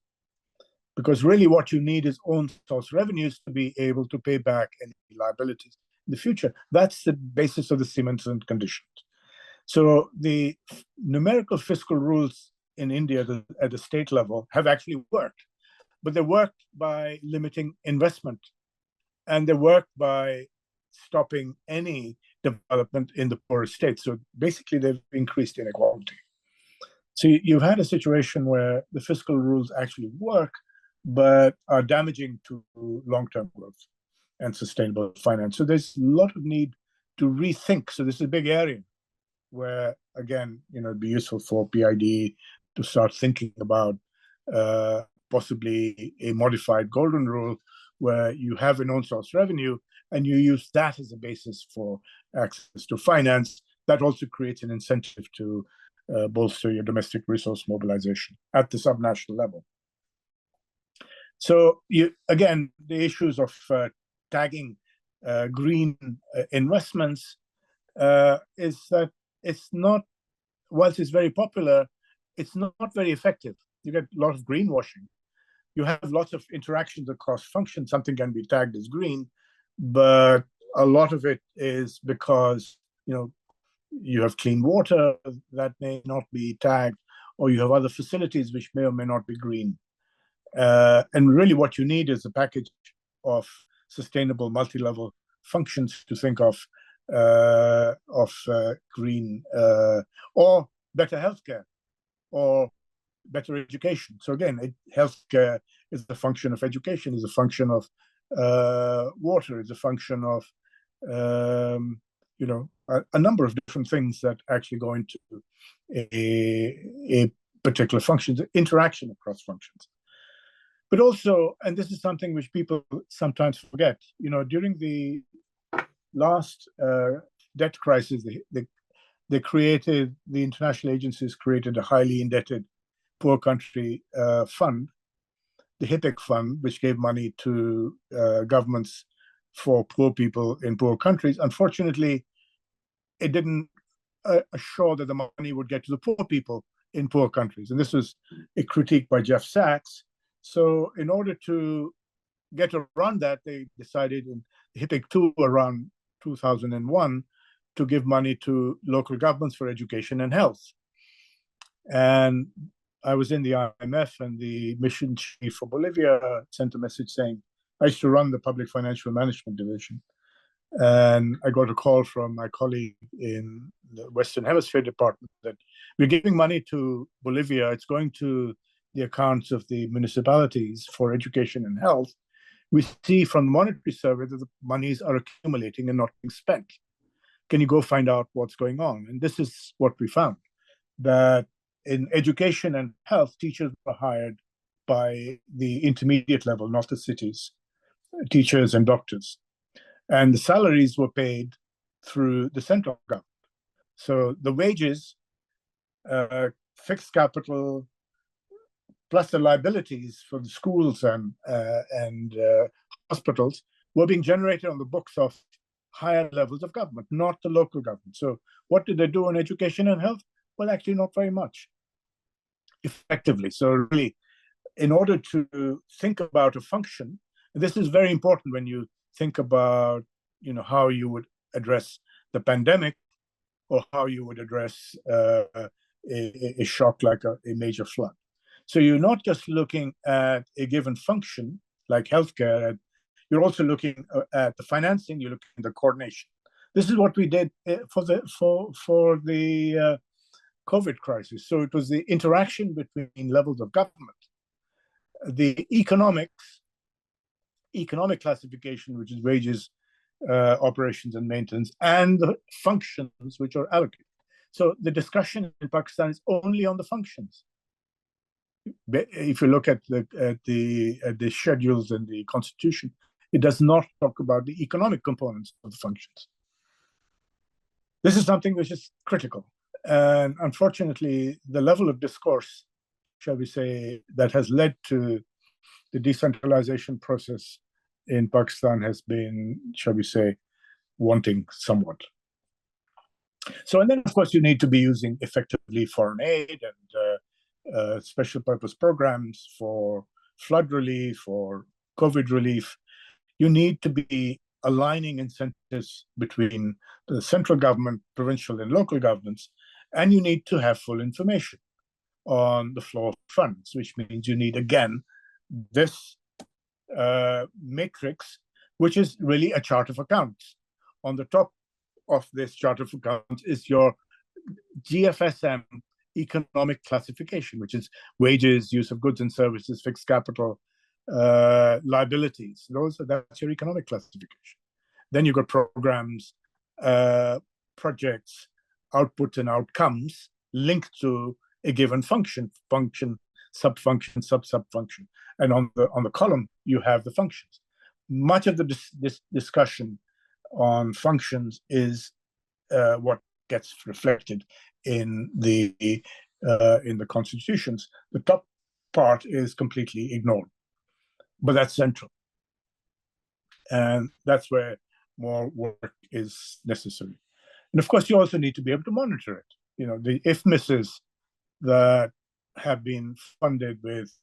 Because really what you need is own source revenues to be able to pay back any liabilities in the future. That's the basis of the Simonson conditions. So the numerical fiscal rules in India at the state level have actually worked, but they worked by limiting investment, and they worked by stopping any development in the poorest states. So basically they've increased inequality. So you've had a situation where the fiscal rules actually work, but are damaging to long-term growth and sustainable finance. So there's a lot of need to rethink. So this is a big area where, again, it'd be useful for PIDE to start thinking about possibly a modified golden rule where you have an own source revenue and you use that as a basis for access to finance. That also creates an incentive to bolster your domestic resource mobilization at the subnational level. So again, the issues of tagging green investments is that it's not, whilst it's very popular, it's not very effective. You get a lot of greenwashing. You have lots of interactions across functions. Something can be tagged as green, but a lot of it is because you have clean water that may not be tagged, or you have other facilities which may or may not be green. And really what you need is a package of sustainable multi-level functions to think of green or better healthcare or better education. So again, healthcare is a function of education, is a function of water, is a function of a number of different things that actually go into a particular function, interaction across functions. But also, and this is something which people sometimes forget, during the last debt crisis, they created, the international agencies created a highly indebted poor country fund, the HIPC fund, which gave money to governments for poor people in poor countries. Unfortunately, it didn't assure that the money would get to the poor people in poor countries. And this was a critique by Jeff Sachs. So in order to get around that, they decided in HIPC 2 around 2001 to give money to local governments for education and health. And I was in the IMF, and the mission chief for Bolivia sent a message saying, I used to run the public financial management division. And I got a call from my colleague in the Western Hemisphere department that we're giving money to Bolivia. It's going to the accounts of the municipalities for education and health. We see from the monetary survey that the monies are accumulating and not being spent. Can you go find out what's going on? And this is what we found, that in education and health, teachers were hired by the intermediate level, not the cities, teachers and doctors. And the salaries were paid through the central government. So the wages, fixed capital, plus the liabilities for the schools and hospitals were being generated on the books of higher levels of government, not the local government. So what did they do on education and health? Well, actually not very much effectively. So really, in order to think about a function, and this is very important when you think about how you would address the pandemic or how you would address a shock like a major flood. So you're not just looking at a given function like healthcare, you're also looking at the financing, you're looking at the coordination. This is what we did for the COVID crisis. So it was the interaction between levels of government, the economic classification, which is wages, operations and maintenance, and the functions which are allocated. So the discussion in Pakistan is only on the functions. If you look at the schedules and the constitution, it does not talk about the economic components of the functions. This is something which is critical. And unfortunately, the level of discourse, shall we say, that has led to the decentralization process in Pakistan has been, shall we say, wanting somewhat. So, and then of course you need to be using effectively foreign aid and special purpose programs for flood relief or COVID relief. You need to be aligning incentives between the central government, provincial and local governments, and you need to have full information on the flow of funds, which means you need, again, this matrix, which is really a chart of accounts. On the top of this chart of accounts is your GFSM economic classification, which is wages, use of goods and services, fixed capital, liabilities. That's your economic classification. Then you've got programs, projects, outputs and outcomes linked to a given function, sub-function, sub-sub-function. And on the column, you have the functions. Much of the discussion on functions is what gets reflected in the constitutions. The top part is completely ignored, but that's central. And that's where more work is necessary. And of course, you also need to be able to monitor it. You know, the if-misses that have been funded with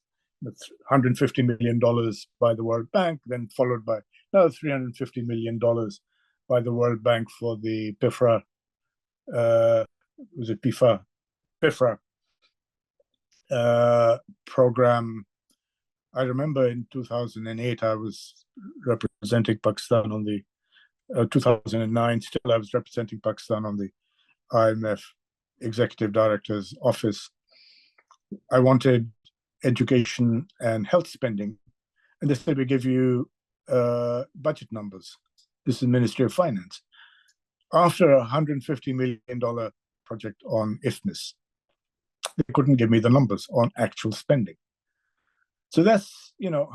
$150 million by the World Bank, then followed by another $350 million by the World Bank for the PIFRA, was it PIFRA program. I remember in 2008, I was representing Pakistan on the 2009, still I was representing Pakistan on the IMF Executive Director's Office. I wanted education and health spending, and they said, we give you budget numbers. This is Ministry of Finance. After a $150 million project on IFMIS, they couldn't give me the numbers on actual spending. So that's, you know,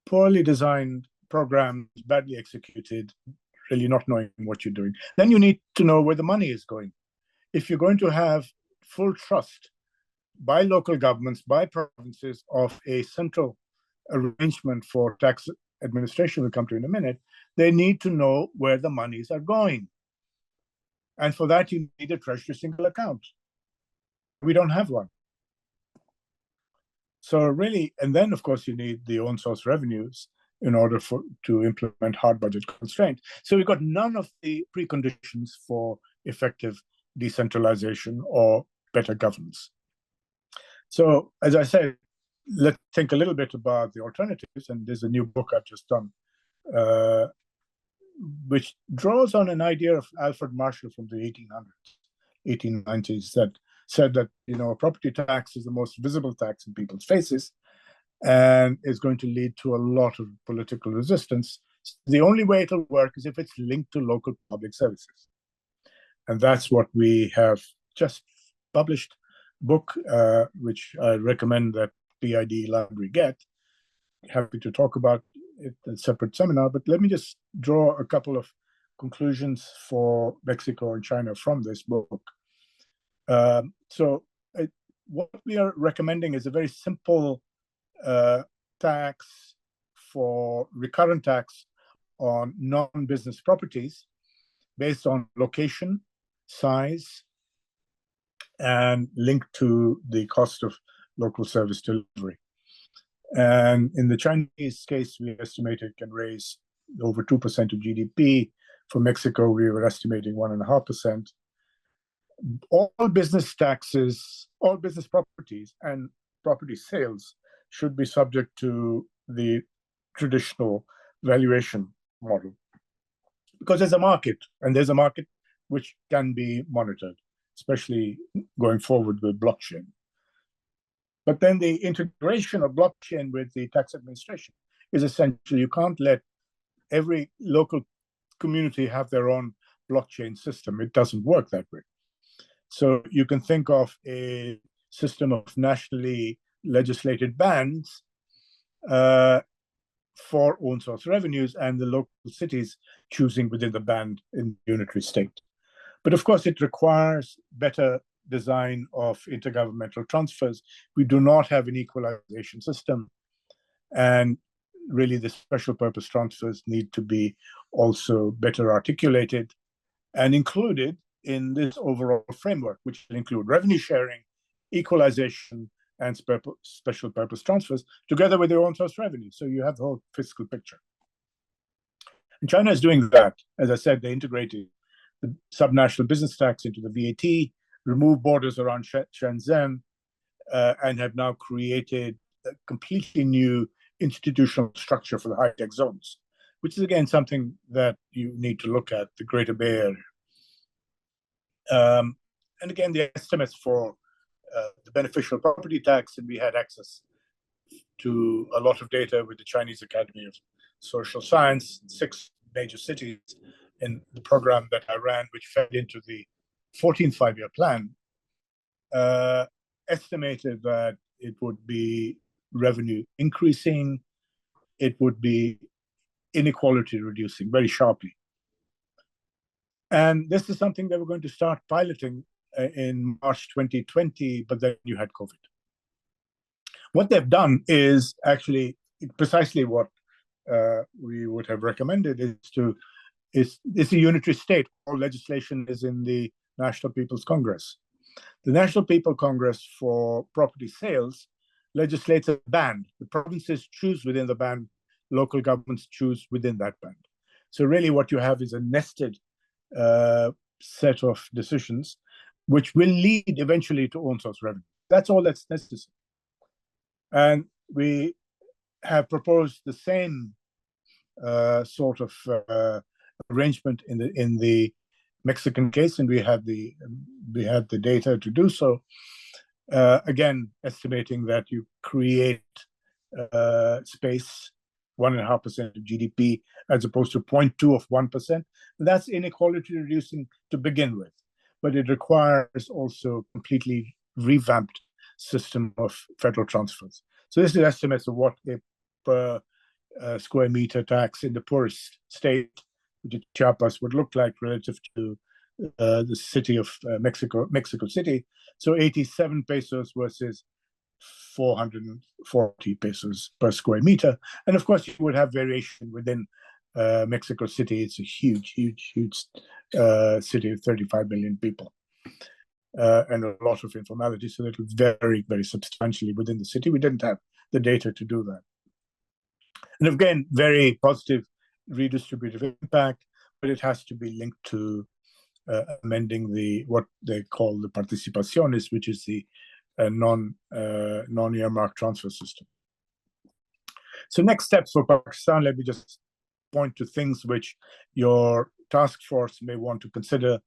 poorly designed programs, badly executed, really not knowing what you're doing. Then you need to know where the money is going. If you're going to have full trust by local governments, by provinces of a central arrangement for tax administration, we'll come to in a minute, they need to know where the monies are going. And for that, you need a treasury single account. We don't have one. So really, and then of course you need the own source revenues in order to implement hard budget constraints. So we've got none of the preconditions for effective decentralization or better governance. So as I said, let's think a little bit about the alternatives. And there's a new book I've just done, which draws on an idea of Alfred Marshall from the 1890s that said that, you know, a property tax is the most visible tax in people's faces and is going to lead to a lot of political resistance. The only way it'll work is if it's linked to local public services. And that's what we have just published book, which I recommend that PIDE library get. Happy to talk about it in a separate seminar, but let me just draw a couple of conclusions for Mexico and China from this book. What we are recommending is a very simple tax for recurrent tax on non-business properties based on location, size, and linked to the cost of local service delivery. And in the Chinese case, we estimate it can raise over 2% of GDP. For Mexico, we were estimating 1.5%. All business taxes, all business properties and property sales should be subject to the traditional valuation model. Because there's a market, and there's a market which can be monitored, especially going forward with blockchain. But then the integration of blockchain with the tax administration is essential. You can't let every local community have their own blockchain system. It doesn't work that way. So you can think of a system of nationally legislated bans for own source revenues and the local cities choosing within the band in the unitary state. But of course, it requires better design of intergovernmental transfers. We do not have an equalization system. And really, the special purpose transfers need to be also better articulated and included in this overall framework, which will include revenue sharing, equalization, and special purpose transfers, together with their own source revenue. So you have the whole fiscal picture. And China is doing that. As I said, they integrated the subnational business tax into the VAT, removed borders around Shenzhen, and have now created a completely new institutional structure for the high-tech zones, which is, again, something that you need to look at, the Greater Bay Area. And again, the estimates for the beneficial property tax, and we had access to a lot of data with the Chinese Academy of Social Science, 6 major cities in the program that I ran, which fed into the 14th five-year plan, estimated that it would be revenue increasing, it would be inequality reducing very sharply. And this is something that we're going to start piloting in March 2020, but then you had COVID. What they've done is actually precisely what we would have recommended, is it's a unitary state. All legislation is in the National People's Congress. The National People's Congress for property sales legislates a band. The provinces choose within the band, local governments choose within that band. So really what you have is a nested set of decisions, which will lead eventually to own source revenue. That's all that's necessary. And we have proposed the same sort of arrangement in the Mexican case, and we had the data to do so. Again, estimating that you create space 1.5% of GDP as opposed to 0.2 of 1%. That's inequality reducing to begin with, but it requires also completely revamped system of federal transfers. So this is estimates of what a per square meter tax in the poorest state, which is Chiapas, would look like relative to the city of Mexico City. So 87 pesos versus 440 pesos per square meter. And of course, you would have variation within Mexico City. It's a huge city of 35 million people. And a lot of informality, so that was very, very substantially within the city. We didn't have the data to do that. And again, very positive redistributive impact, but it has to be linked to amending what they call the participaciones, which is the non-earmarked transfer system. So next steps for Pakistan, let me just point to things which your task force may want to consider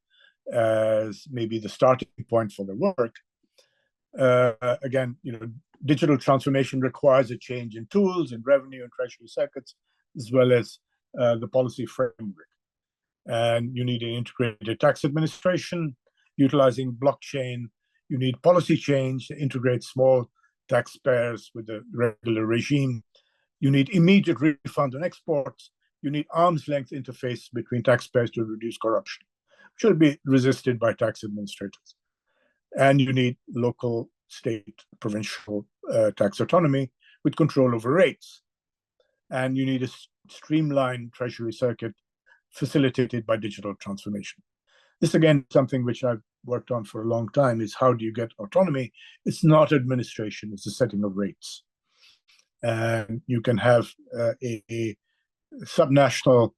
as maybe the starting point for the work. Again, digital transformation requires a change in tools and revenue and treasury circuits, as well as the policy framework. And you need an integrated tax administration, utilizing blockchain. You need policy change to integrate small taxpayers with the regular regime. You need immediate refund on exports. You need arm's length interface between taxpayers to reduce corruption, which will be resisted by tax administrators. And you need local, state, provincial tax autonomy with control over rates. And you need a streamlined treasury circuit facilitated by digital transformation. This, again, something which I've worked on for a long time, is how do you get autonomy? It's not administration, it's the setting of rates. And you can have a subnational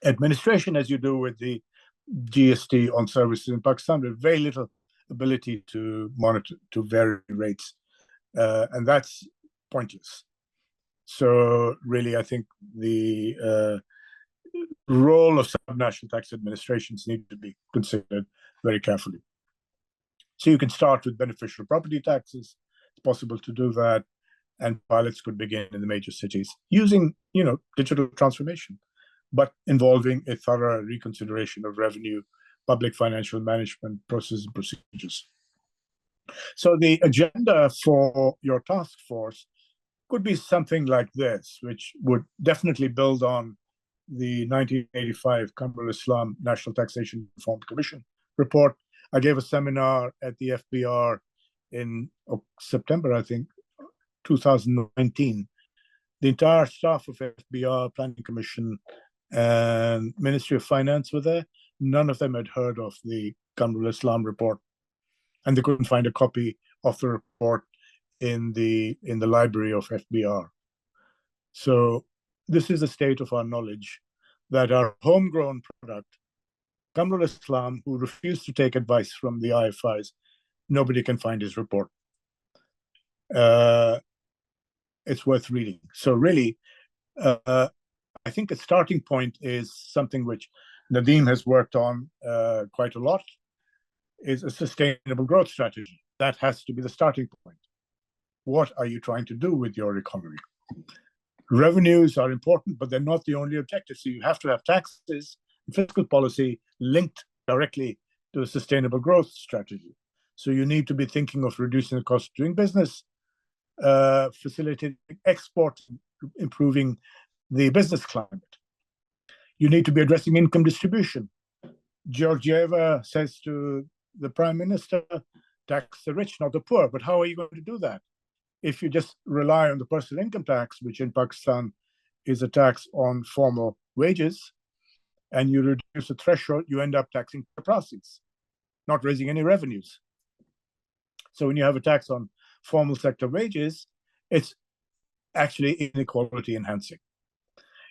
administration, as you do with the GST on services in Pakistan, with very little ability to monitor, to vary rates. And that's pointless. So really, I think the role of subnational tax administrations need to be considered very carefully. So you can start with beneficial property taxes. It's possible to do that. And pilots could begin in the major cities using, digital transformation, but involving a thorough reconsideration of revenue public financial management processes and procedures. So the agenda for your task force could be something like this, which would definitely build on the 1985 Qamar al-Islam National Taxation Reform Commission report. I gave a seminar at the FBR in September, I think, 2019. The entire staff of FBR, Planning Commission, and Ministry of Finance were there. None of them had heard of the Qamar al-Islam report, and they couldn't find a copy of the report in the library of FBR. So this is the state of our knowledge, that our homegrown product, Qamar al-Islam, who refused to take advice from the IFIs, nobody can find his report. It's worth reading. So really, I think a starting point is something which Nadeem has worked on quite a lot, is a sustainable growth strategy. That has to be the starting point. What are you trying to do with your economy? Revenues are important, but they're not the only objective. So you have to have taxes and fiscal policy linked directly to a sustainable growth strategy. So you need to be thinking of reducing the cost of doing business, facilitating export, improving the business climate. You need to be addressing income distribution. Georgieva says to the Prime Minister, tax the rich, not the poor. But how are you going to do that? If you just rely on the personal income tax, which in Pakistan is a tax on formal wages, and you reduce the threshold, you end up taxing the proceeds, not raising any revenues. So when you have a tax on formal sector wages, it's actually inequality enhancing.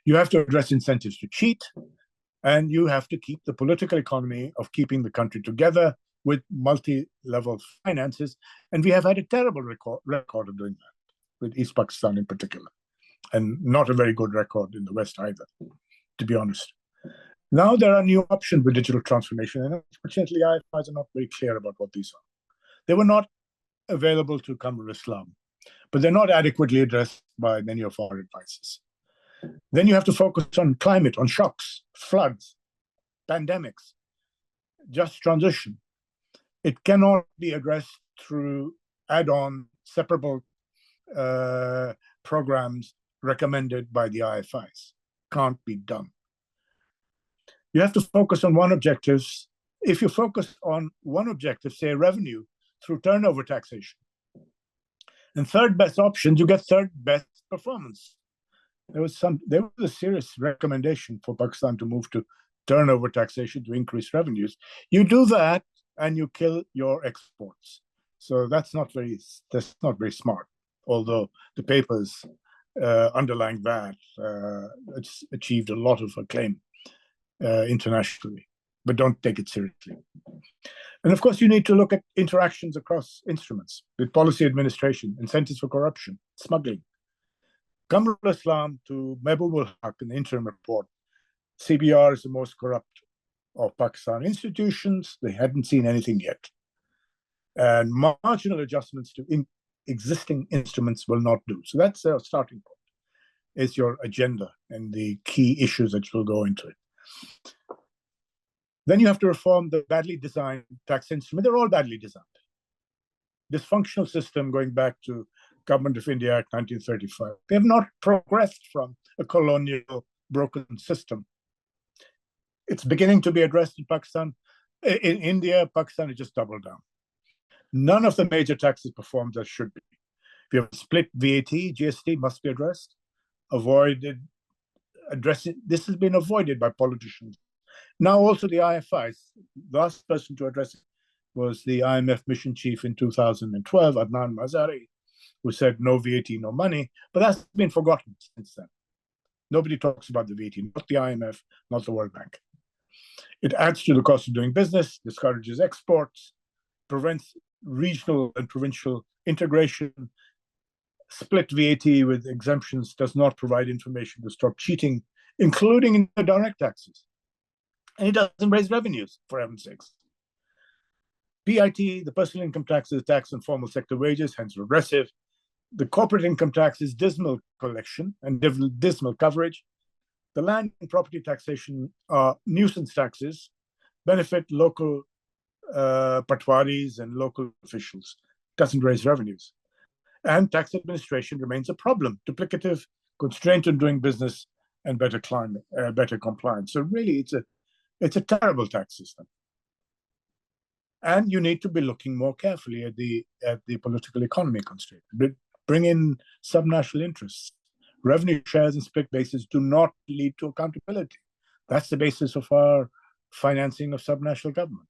You have to address incentives to cheat, and you have to keep the political economy of keeping the country together with multi-level finances. And we have had a terrible record of doing that, with East Pakistan in particular, and not a very good record in the West either, to be honest. Now there are new options with digital transformation, and unfortunately, IFIs are not very clear about what these are. They were not available to Qamar al-Islam, but they're not adequately addressed by many of our advisors. Then you have to focus on climate, on shocks, floods, pandemics, just transition. It cannot be addressed through add-on, separable programs recommended by the IFIs. Can't be done. You have to focus on one objective. If you focus on one objective, say revenue, through turnover taxation, and third best options, you get third best performance. There was a serious recommendation for Pakistan to move to turnover taxation to increase revenues. You do that, and you kill your exports. So that's not very smart. Although the papers underlying that it's achieved a lot of acclaim internationally, but don't take it seriously. And of course, you need to look at interactions across instruments with policy administration, incentives for corruption, smuggling. Qamar al-Islam to Mehboob ul-Haq in the interim report, CBR is the most corrupt of Pakistan institutions. They hadn't seen anything yet. And marginal adjustments to existing instruments will not do. So that's a starting point. It's your agenda and the key issues that will go into it. Then you have to reform the badly designed tax instrument. They're all badly designed. Dysfunctional system going back to Government of India Act 1935. They have not progressed from a colonial broken system. It's beginning to be addressed in Pakistan. In India, Pakistan has just doubled down. None of the major taxes performed as should be. If you have split VAT, GST must be addressed. This has been avoided by politicians. Now also the IFIs, the last person to address it was the IMF mission chief in 2012, Adnan Mazari, who said no VAT, no money, but that's been forgotten since then. Nobody talks about the VAT, not the IMF, not the World Bank. It adds to the cost of doing business, discourages exports, prevents regional and provincial integration. Split VAT with exemptions does not provide information to stop cheating, including in the direct taxes. And it doesn't raise revenues, for heaven's sakes. PIDE, the personal income tax, is a tax on formal sector wages, hence regressive. The corporate income tax is dismal collection and dismal coverage. The land and property taxation are nuisance taxes benefit local patwaris and local officials, doesn't raise revenues. And tax administration remains a problem, duplicative, constraint on doing business, and better compliance. So really, it's a terrible tax system. And you need to be looking more carefully at the political economy constraint. Bring in subnational interests. Revenue shares and split bases do not lead to accountability. That's the basis of our financing of subnational government.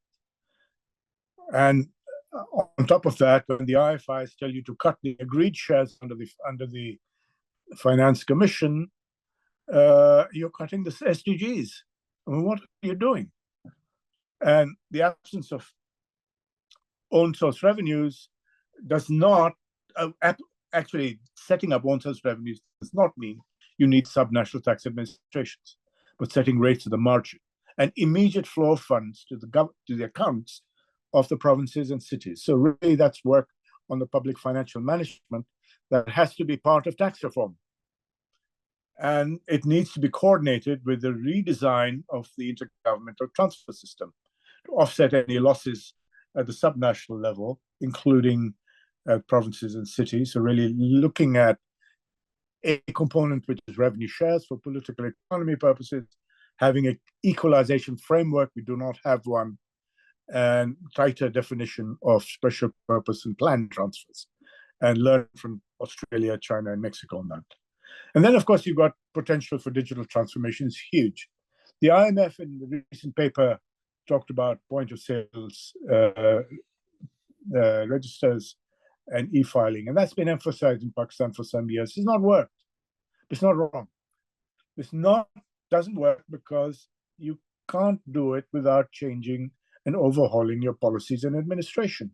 And on top of that, when the IFIs tell you to cut the agreed shares under the Finance Commission, you're cutting the SDGs. I mean, what are you doing? And the absence of own source revenues does not, actually setting up own source revenues does not mean you need subnational tax administrations, but setting rates at the margin and immediate flow of funds to the accounts of the provinces and cities. So really that's work on the public financial management that has to be part of tax reform. And it needs to be coordinated with the redesign of the intergovernmental transfer system to offset any losses at the subnational level, including provinces and cities. So really looking at a component which is revenue shares for political economy purposes, having an equalization framework, we do not have one, and tighter definition of special purpose and planned transfers, and learn from Australia, China, and Mexico on that. And then, of course, you've got potential for digital transformation is huge. The IMF in the recent paper talked about point of sales registers and e-filing, and that's been emphasized in Pakistan for some years. It's not worked. It's not wrong. Doesn't work because you can't do it without changing and overhauling your policies and administration.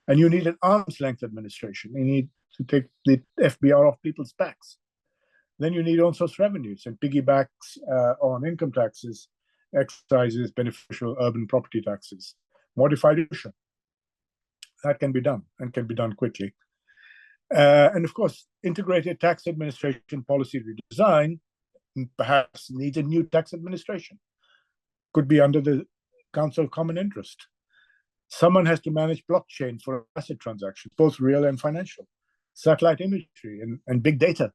And you need an arm's length administration. You need to take the FBR off people's backs. Then you need own source revenues and piggybacks on income taxes, excises, beneficial urban property taxes, modified tuition. That can be done and can be done quickly. And of course, integrated tax administration policy redesign perhaps needs a new tax administration. Could be under the Council of Common Interest. Someone has to manage blockchain for asset transactions, both real and financial, satellite imagery and big data,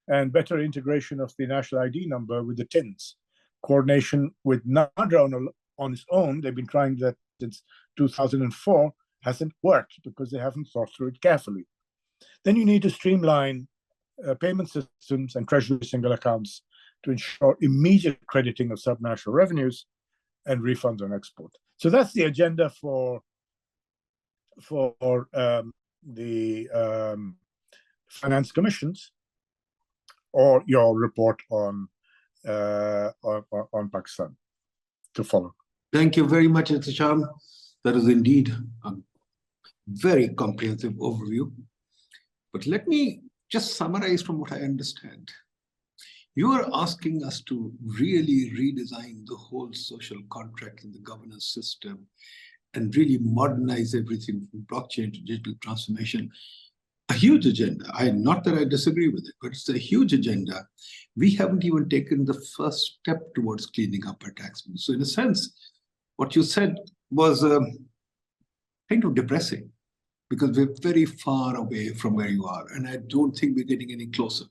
and better integration of the national ID number with the TINs. Coordination with NADRA on its own, they've been trying that since 2004, hasn't worked because they haven't thought through it carefully. Then you need to streamline payment systems and treasury single accounts to ensure immediate crediting of subnational revenues and refunds on export. So that's the agenda for the finance commissions, or your report on Pakistan to follow. Thank you very much, Ehtisham. That is indeed a very comprehensive overview. But let me just summarize from what I understand. You are asking us to really redesign the whole social contract in the governance system and really modernize everything from blockchain to digital transformation. A huge agenda. Not that I disagree with it, but it's a huge agenda. We haven't even taken the first step towards cleaning up our tax bill. So in a sense, what you said was kind of depressing, because we're very far away from where you are. And I don't think we're getting any closer.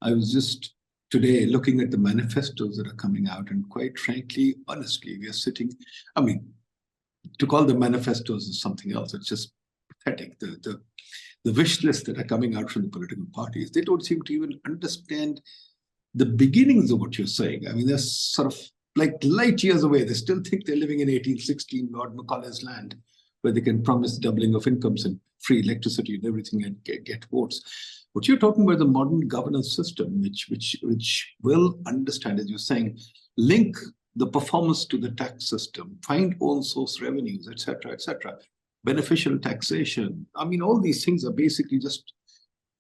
I was just today looking at the manifestos that are coming out, and quite frankly, honestly, we are sitting, I mean, to call them manifestos is something else. It's just pathetic. The wish lists that are coming out from the political parties, they don't seem to even understand the beginnings of what you're saying. I mean, they're sort of like light years away. They still think they're living in 1816 Lord Macaulay's land, where they can promise doubling of incomes and free electricity and everything and get votes. What you're talking about, the modern governance system, which will understand, as you're saying, link the performance to the tax system, find own source revenues, etc., beneficial taxation. I mean, all these things are basically just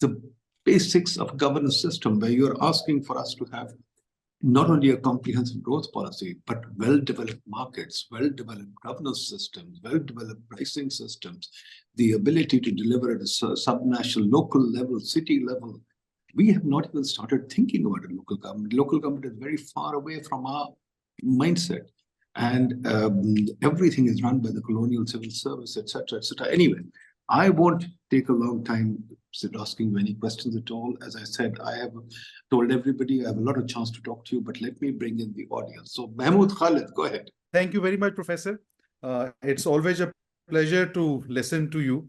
the basics of governance system, where you're asking for us to have not only a comprehensive growth policy, but well-developed markets, well-developed governance systems, well-developed pricing systems, the ability to deliver at a subnational, local level, city level. We have not even started thinking about a local government. Local government is very far away from our mindset. and everything is run by the colonial civil service, etc., etc. Anyway, I won't take a long time asking you any questions at all. As I said, I have told everybody I have a lot of chance to talk to you, but let me bring in the audience. So Mahmoud Khalid, go ahead. Thank you very much, Professor. It's always a pleasure to listen to you.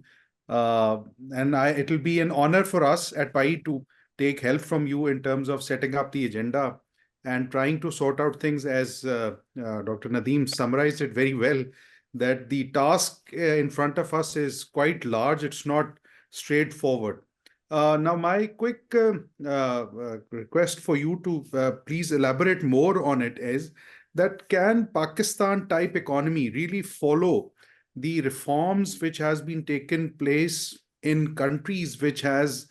And it will be an honor for us at PIDE to take help from you in terms of setting up the agenda and trying to sort out things, as Dr. Nadeem summarized it very well, that the task in front of us is quite large. It's not straightforward. Now, my quick request for you to please elaborate more on it is that can Pakistan type economy really follow the reforms which has been taken place in countries which has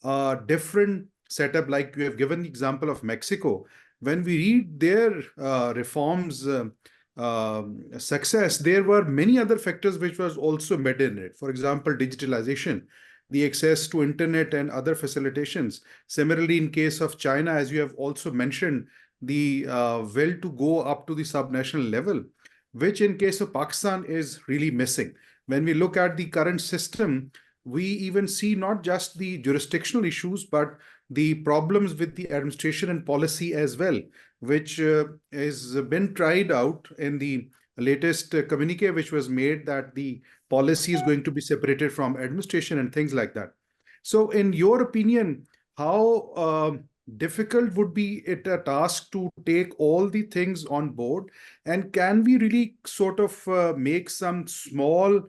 a different setup, like you have given the example of Mexico. When we read their reforms success, there were many other factors which was also embedded in it. For example, digitalization, the access to internet and other facilitations. Similarly, in case of China, as you have also mentioned, the will to go up to the subnational level, which in case of Pakistan is really missing. When we look at the current system, we even see not just the jurisdictional issues, but the problems with the administration and policy as well, which has been tried out in the latest communique which was made, that the policy is going to be separated from administration and things like that. So in your opinion, how difficult would be it a task to take all the things on board, and can we really sort of make some small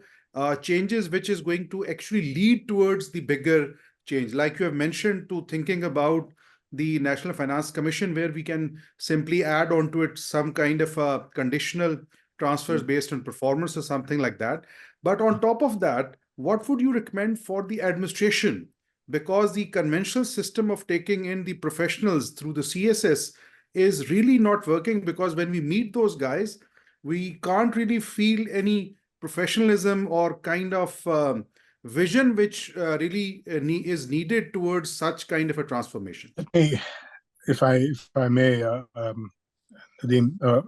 changes which is going to actually lead towards the bigger change, like you have mentioned, to thinking about the National Finance Commission, where we can simply add onto it some kind of conditional transfers based on performance or something like that. But on top of that, what would you recommend for the administration? Because the conventional system of taking in the professionals through the CSS is really not working, because when we meet those guys, we can't really feel any professionalism or kind of vision which really is needed towards such kind of a transformation. If I may, Nadeem,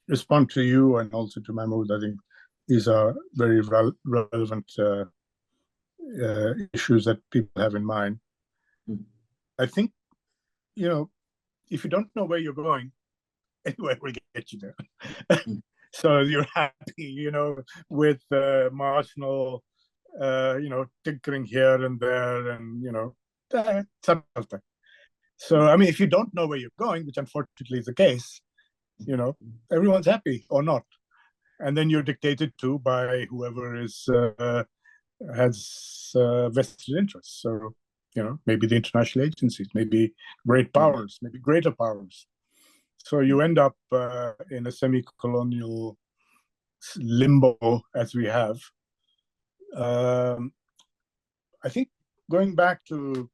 respond to you and also to Mahmoud. I think these are very relevant issues that people have in mind. I think, if you don't know where you're going, anywhere will get you there. So you're happy, with marginal, tinkering here and there, and something. So I mean, if you don't know where you're going, which unfortunately is the case, everyone's happy or not, and then you're dictated to by whoever has vested interests. So maybe the international agencies, maybe great powers, maybe greater powers. So you end up in a semi-colonial limbo, as we have. I think going back to,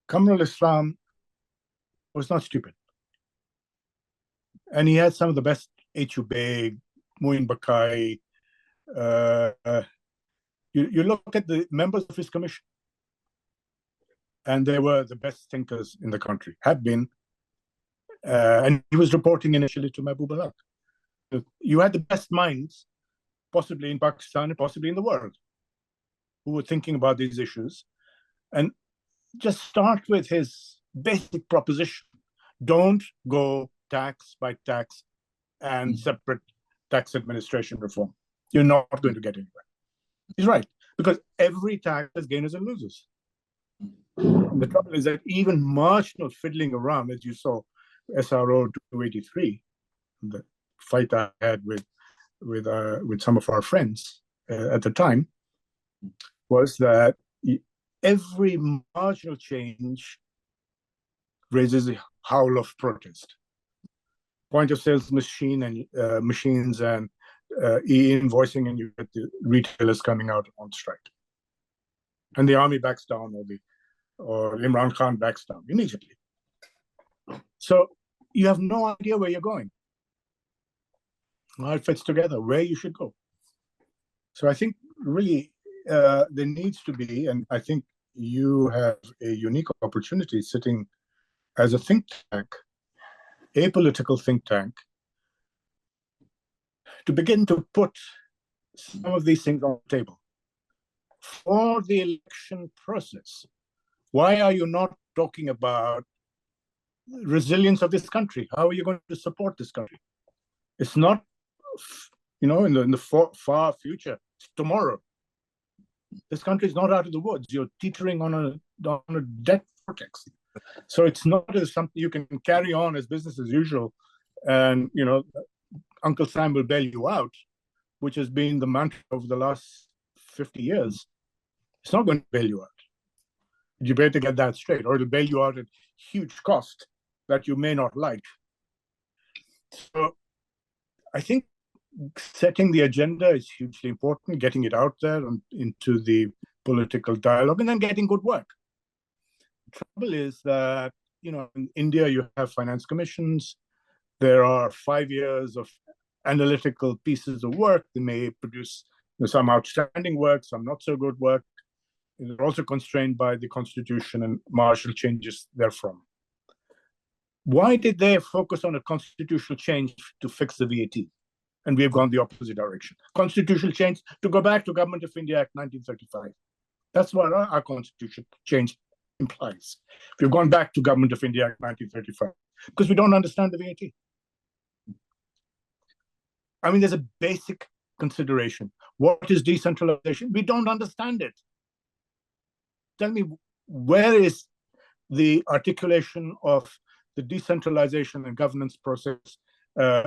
Qamar al-Islam was not stupid. And he had some of the best, H.U. Baig, Muin Bakai. You look at the members of his commission, and they were the best thinkers in the country, had been. And he was reporting initially to Mahbub al-Haq. You had the best minds, possibly in Pakistan and possibly in the world, who were thinking about these issues. And just start with his basic proposition: don't go tax by tax and separate tax administration reform. You're not going to get anywhere. He's right, because every tax has gainers and losers. And the trouble is that even marginal fiddling around, as you saw, SRO 283, the fight I had with some of our friends at the time, was that every marginal change raises a howl of protest. Point of sales machines and e-invoicing, and you get the retailers coming out on strike, and the army backs down, or Imran Khan backs down immediately. So you have no idea where you're going, how it fits together, where you should go. So I think really there needs to be, and I think you have a unique opportunity sitting as a think tank apolitical think tank to begin to put some of these things on the table for the election process. Why are you not talking about resilience of this country? How are you going to support this country? It's not, in the far future. It's tomorrow. This country is not out of the woods. You're teetering on a debt vortex. So it's not something you can carry on as business as usual, and Uncle Sam will bail you out, which has been the mantra over the last 50 years. It's not going to bail you out. You better get that straight, or it'll bail you out at huge cost that you may not like. So I think setting the agenda is hugely important, getting it out there and into the political dialogue, and then getting good work. The trouble is that, in India, you have finance commissions. There are 5 years of analytical pieces of work. They may produce some outstanding work, some not so good work. They're also constrained by the constitution and martial changes therefrom. Why did they focus on a constitutional change to fix the VAT? And we have gone the opposite direction. Constitutional change to go back to Government of India Act 1935. That's what our constitution change implies. We've gone back to Government of India Act 1935 because we don't understand the VAT. I mean, there's a basic consideration. What is decentralization? We don't understand it. Tell me, where is the articulation of the decentralization and governance process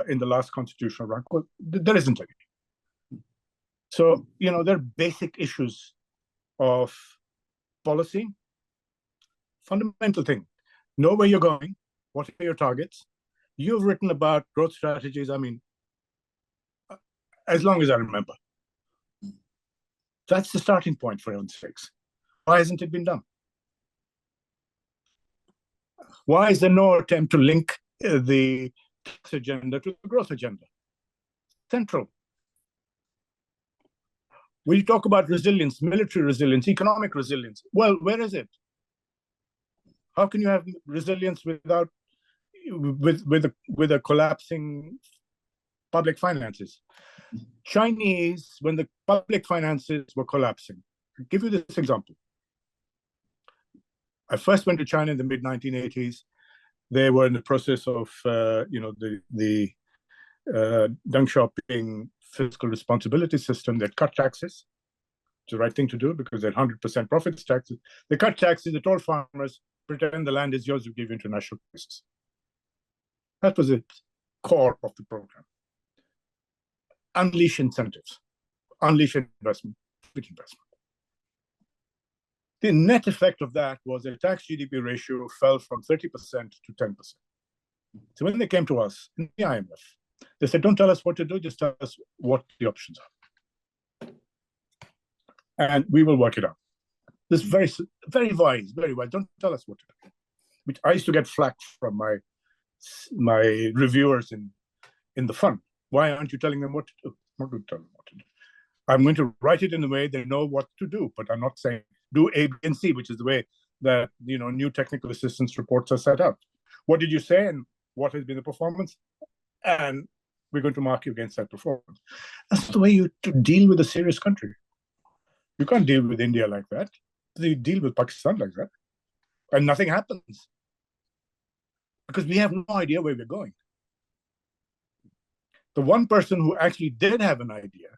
in the last constitutional round? Well, there isn't any. So, there are basic issues of policy, fundamental thing. Know where you're going, what are your targets. You've written about growth strategies, as long as I remember. That's the starting point, for heaven's sakes. Why hasn't it been done? Why is there no attempt to link the tax agenda to the growth agenda? Central. We talk about resilience, military resilience, economic resilience. Well, where is it? How can you have resilience with a collapsing public finances? Chinese, when the public finances were collapsing, I'll give you this example. I first went to China in the mid-1980s. They were in the process of, the Deng Xiaoping fiscal responsibility system. They cut taxes. It's the right thing to do because they're 100% profits taxes. They cut taxes. They told farmers, pretend the land is yours, you give international prices. That was the core of the program. Unleash incentives, unleash investment, big investment. The net effect of that was a tax GDP ratio fell from 30% to 10%. So when they came to us in the IMF, they said, don't tell us what to do, just tell us what the options are. And we will work it out. This is very, very wise, very wise. Don't tell us what to do. Which I used to get flack from my reviewers in the fund. Why aren't you telling them what to do? I'm not going to tell them what to do. I'm going to write it in the way they know what to do, but I'm not saying do A, B, and C, which is the way that new technical assistance reports are set up. What did you say, and what has been the performance? And we're going to mark you against that performance. That's the way you deal with a serious country. You can't deal with India like that. You deal with Pakistan like that, and nothing happens because we have no idea where we're going. The one person who actually did have an idea,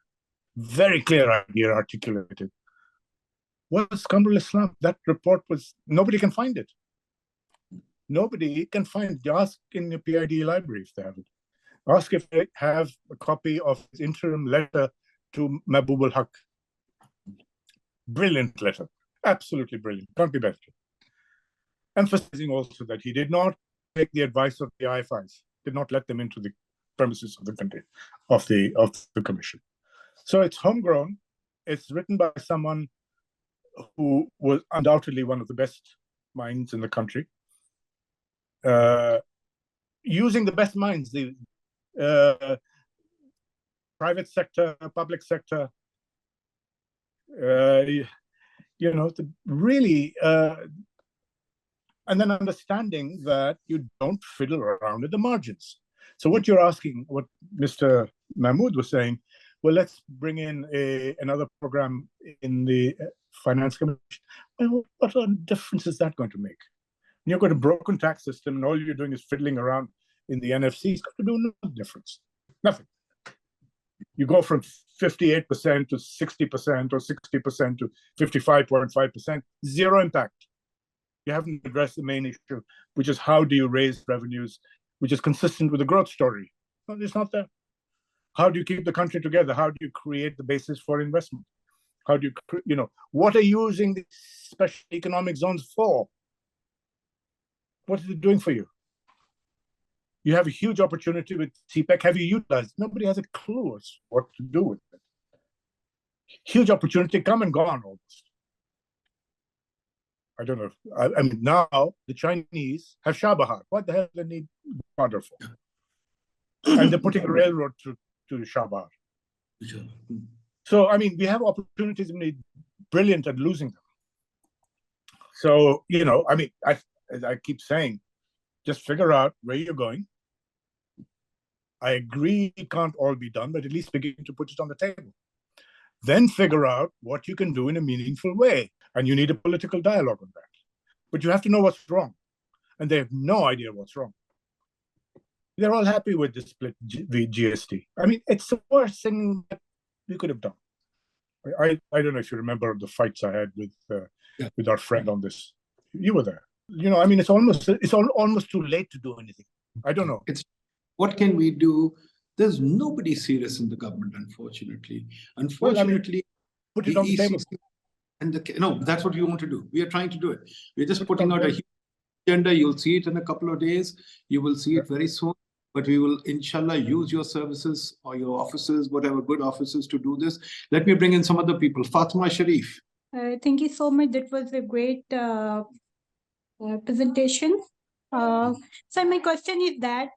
very clear idea articulated, was Kamrul Islam. That report was, nobody can find it. Nobody can find it. Ask in the PIDE library if they have it. Ask if they have a copy of his interim letter to Mahbub al-Haq. Brilliant letter. Absolutely brilliant. Can't be better. Emphasizing also that he did not take the advice of the IFIs, did not let them into the premises of the country, of the commission. So it's homegrown. It's written by someone who was undoubtedly one of the best minds in the country. Using the best minds, the private sector, public sector, really and then understanding that you don't fiddle around at the margins. So what you're asking, what Mr. Mahmood was saying, well, let's bring in another program in the Finance Commission. Well, what difference is that going to make? You've got a broken tax system, and all you're doing is fiddling around in the NFC. It's going to do no difference. Nothing. You go from 58% to 60% or 60% to 55.5%, zero impact. You haven't addressed the main issue, which is how do you raise revenues, which is consistent with the growth story. No, it's not there. How do you keep the country together? How do you create the basis for investment? How do you, what are you using the special economic zones for? What is it doing for you? You have a huge opportunity with CPEC. Have you utilized? Nobody has a clue what to do with it. Huge opportunity, come and gone almost. I don't know. I mean, now the Chinese have Chabahar. What the hell do they need water for? And they're putting a railroad to Chabahar. So, I mean, we have opportunities and we're brilliant at losing them. So, I mean, as I keep saying, just figure out where you're going. I agree it can't all be done, but at least begin to put it on the table. Then figure out what you can do in a meaningful way. And you need a political dialogue on that. But you have to know what's wrong. And they have no idea what's wrong. They're all happy with the split GST. I mean, it's the worst thing that we could have done. I don't know if you remember the fights I had with our friend on this. You were there. I mean, it's almost too late to do anything. I don't know. What can we do? There's nobody serious in the government, unfortunately. Unfortunately, put it on the table. No, that's what we want to do. We are trying to do it. We're just putting out a huge agenda. You'll see it in a couple of days. You will see it very soon. But we will, inshallah, use your services or your offices, whatever good offices to do this. Let me bring in some other people. Fatima Sharif. Thank you so much. That was a great presentation. So my question is that,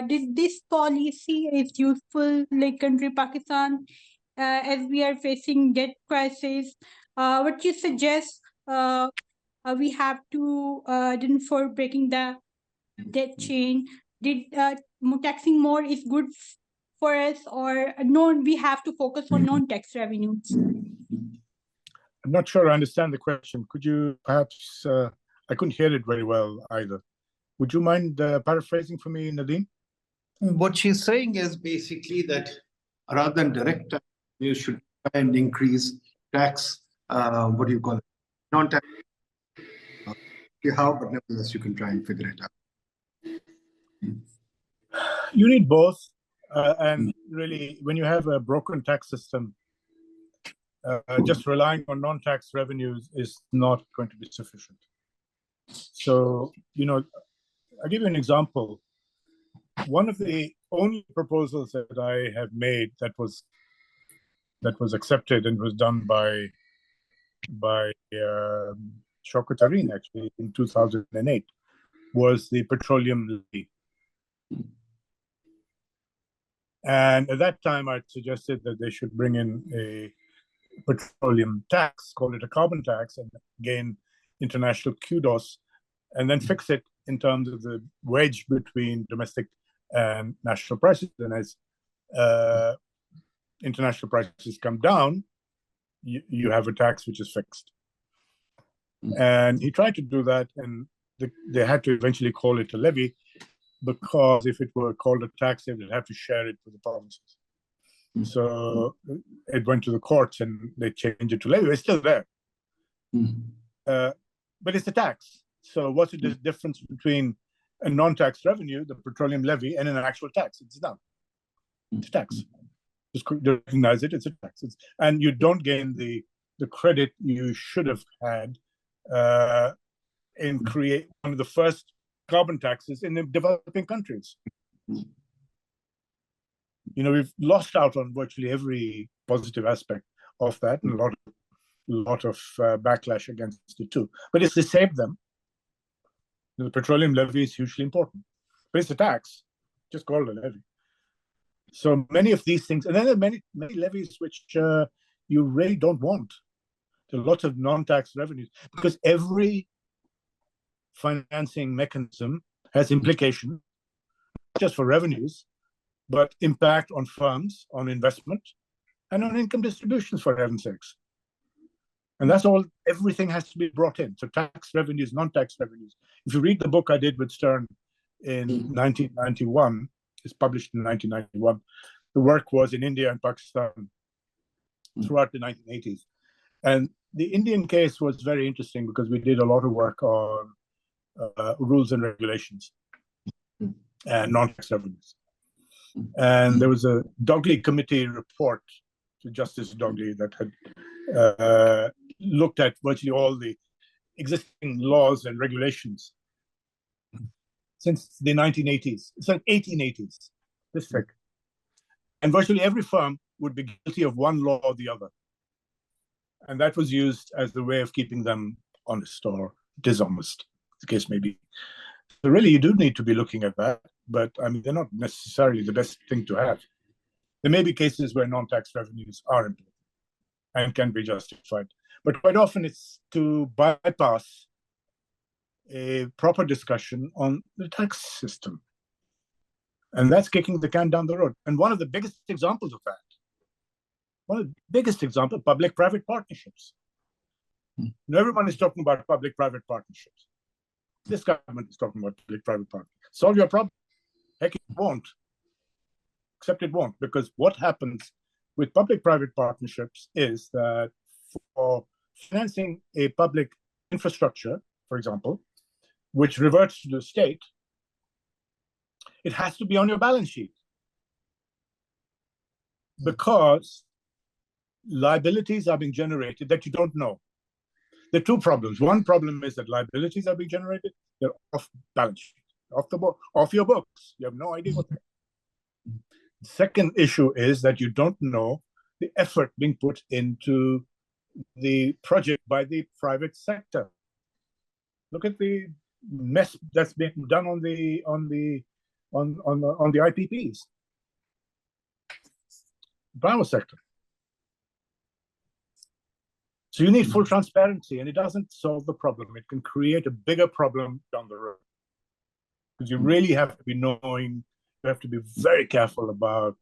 this policy is useful like country Pakistan as we are facing debt crisis? What you suggest we have to then for breaking the debt chain? Did taxing more is good for us, or no? We have to focus on non-tax revenues. I'm not sure I understand the question. Could you perhaps? I couldn't hear it very well either. Would you mind paraphrasing for me, Nadeem? What she's saying is basically that rather than direct tax, you should try and increase tax, what do you call it? Non-tax. How, but nevertheless, you can try and figure it out. You need both. And really, when you have a broken tax system, just relying on non-tax revenues is not going to be sufficient. So, I'll give you an example. One of the only proposals that I have made that was accepted and was done by Shaukat Tareen actually in 2008 was the petroleum levy. And at that time, I suggested that they should bring in a petroleum tax, call it a carbon tax, and gain international kudos, and then fix it in terms of the wedge between domestic and national prices. And as international prices come down, you have a tax which is fixed. And he tried to do that, and they had to eventually call it a levy, because if it were called a tax, they would have to share it with the provinces. So it went to the courts and they changed it to levy. It's still there. But it's a tax. So what's the difference between a non-tax revenue, the petroleum levy, and an actual tax? It's done. It's a tax. Just recognize it, it's a tax. And you don't gain the credit you should have had in create one of the first carbon taxes in the developing countries. We've lost out on virtually every positive aspect of that, and a lot of backlash against it too. But it's to save them. The petroleum levy is hugely important, but it's a tax, just called a levy. So many of these things, and then there are many levies which you really don't want. There are lots of non-tax revenues, because every financing mechanism has implications, not just for revenues, but impact on firms, on investment, and on income distributions, for heaven's sakes. And that's all, everything has to be brought in. So tax revenues, non-tax revenues. If you read the book I did with Stern in 1991, it's published in 1991, the work was in India and Pakistan throughout the 1980s. And the Indian case was very interesting because we did a lot of work on rules and regulations and non-tax revenues. And there was a Dogley committee report to Justice Dogley that had looked at virtually all the existing laws and regulations since the 1980s, so 1880s, this thick. And virtually every firm would be guilty of one law or the other. And that was used as the way of keeping them honest or dishonest, the case may be. So really, you do need to be looking at that, but I mean, they're not necessarily the best thing to have. There may be cases where non-tax revenues are important and can be justified. But quite often it's to bypass a proper discussion on the tax system. And that's kicking the can down the road. And one of the biggest examples of that, public-private partnerships. Now, everyone is talking about public-private partnerships. This government is talking about public-private partnerships. Solve your problem. Heck, it won't. Except it won't, because what happens with public-private partnerships is that for financing a public infrastructure, for example, which reverts to the state, it has to be on your balance sheet because liabilities are being generated that you don't know. There are two problems. One problem is that liabilities are being generated, they're off balance sheet, off your books. You have no idea what they're. The second issue is that you don't know the effort being put into the project by the private sector. Look at the mess that's being done on the IPPs, private sector. So you need full transparency, and it doesn't solve the problem. It can create a bigger problem down the road because you really have to be knowing. You have to be very careful about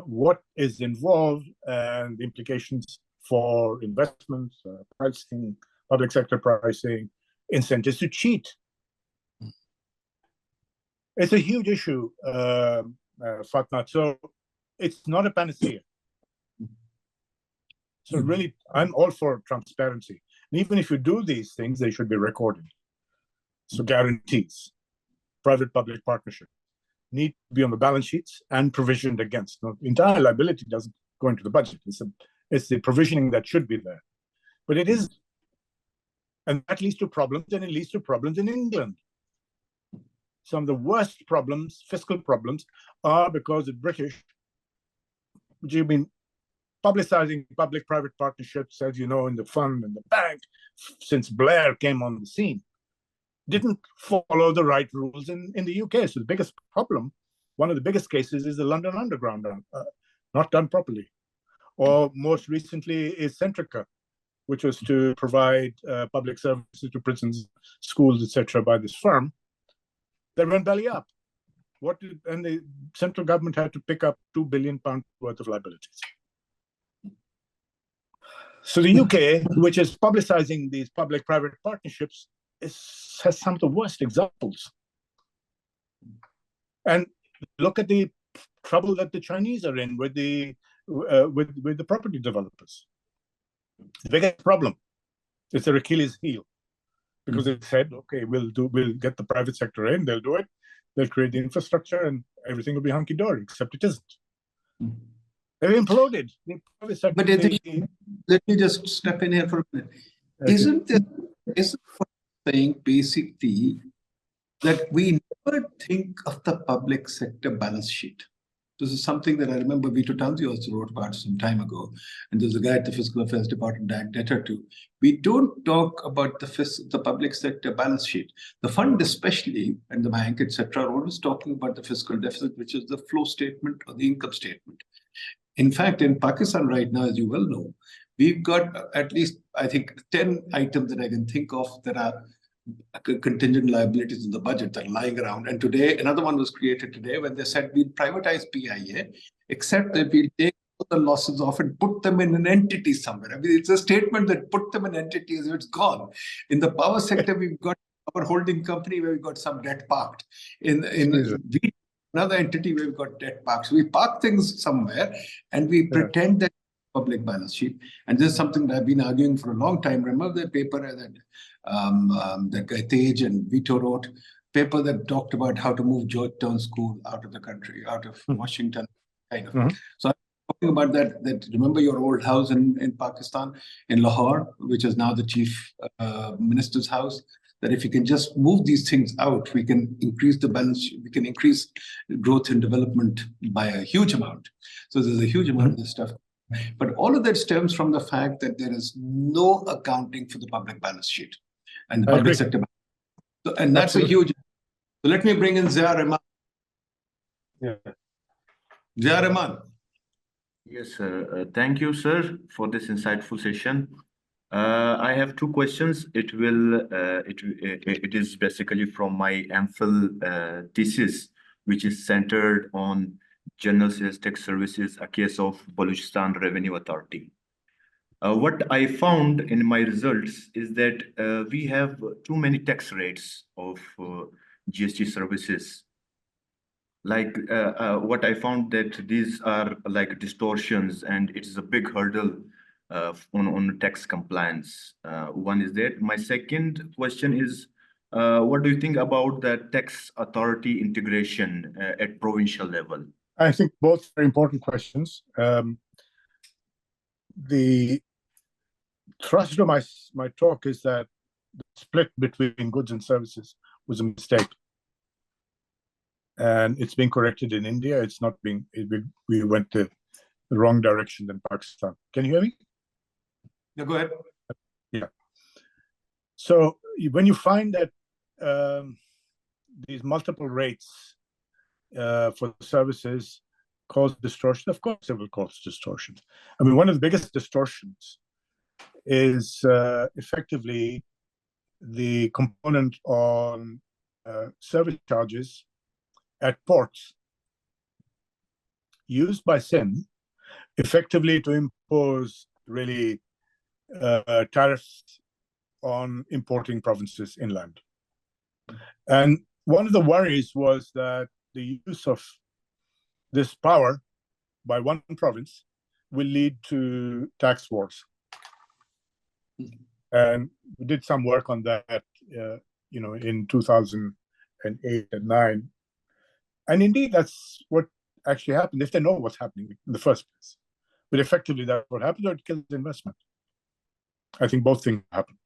what is involved and the implications for investments, pricing, public sector pricing, incentives to cheat. It's a huge issue, Fatma. So it's not a panacea. So really, I'm all for transparency. And even if you do these things, they should be recorded. So guarantees, private-public partnership, need to be on the balance sheets and provisioned against. Now, the entire liability doesn't go into the budget. It's the provisioning that should be there. But it is, and that leads to problems, and it leads to problems in England. Some of the worst problems, fiscal problems, are because the British, which have been publicizing public-private partnerships, as you know, in the fund and the bank, since Blair came on the scene, didn't follow the right rules in the UK. So the biggest problem, one of the biggest cases, is the London Underground, not done properly. Or most recently is Centrica, which was to provide public services to prisons, schools, etc. by this firm. They went belly up. And the central government had to pick up £2 billion worth of liabilities. So the UK, which is publicizing these public-private partnerships, has some of the worst examples. And look at the trouble that the Chinese are in with the property developers. The biggest problem is their Achilles heel, because they said, okay, we'll get the private sector in, they'll do it, they'll create the infrastructure, and everything will be hunky-dory, except it isn't. They've imploded. But let me just step in here for a minute. Okay. Isn't saying basically that we never think of the public sector balance sheet? This is something that I remember Vito Tanzi also wrote about some time ago. And there's a guy at the Fiscal Affairs Department, Dan Detter, too. We don't talk about the public sector balance sheet. The fund especially, and the bank, etc., are always talking about the fiscal deficit, which is the flow statement or the income statement. In fact, in Pakistan right now, as you well know, we've got at least, I think, 10 items that I can think of that are contingent liabilities in the budget that are lying around. And today, another one was created today when they said we'll privatize PIA, except that we'll take the losses off and put them in an entity somewhere. I mean, it's a statement that put them in entities, it's gone. In the power sector, we've got our holding company where we've got some debt parked. Another entity where we've got debt parked. So we park things somewhere and we pretend that public balance sheet. And this is something that I've been arguing for a long time. Remember the paper that guy Tej and Vito wrote, paper that talked about how to move Georgetown School out of the country, out of Washington, kind of. So I'm talking about that. Remember your old house in Pakistan, in Lahore, which is now the chief minister's house, that if you can just move these things out, we can increase the balance sheet, we can increase growth and development by a huge amount. So there's a huge amount of this stuff. But all of that stems from the fact that there is no accounting for the public balance sheet and the public sector. So, and that's a huge. So let me bring in Zia Rahman. Zia Rahman. Yes, sir. Thank you, sir, for this insightful session. I have two questions. It is basically from my MPhil thesis, which is centered on General Sales Tax Services, a case of Balochistan Revenue Authority. What I found in my results is that we have too many tax rates of GST services. Like what I found that these are like distortions, and it is a big hurdle on tax compliance. One is that. My second question is, what do you think about the tax authority integration at provincial level? I think both are important questions. The thrust of my talk is that the split between goods and services was a mistake. And it's being corrected in India. It's not being, we went the wrong direction in Pakistan. Can you hear me? Yeah, go ahead. Yeah. So when you find that these multiple rates for services cause distortion, of course it will cause distortion. I mean, one of the biggest distortions is effectively the component on service charges at ports used by SIM effectively to impose really tariffs on importing provinces inland. And one of the worries was that the use of this power by one province will lead to tax wars. And we did some work on that, in 2008 and 9. And indeed, that's what actually happened, if they know what's happening in the first place. But effectively, that's what happened, or it kills investment. I think both things happened.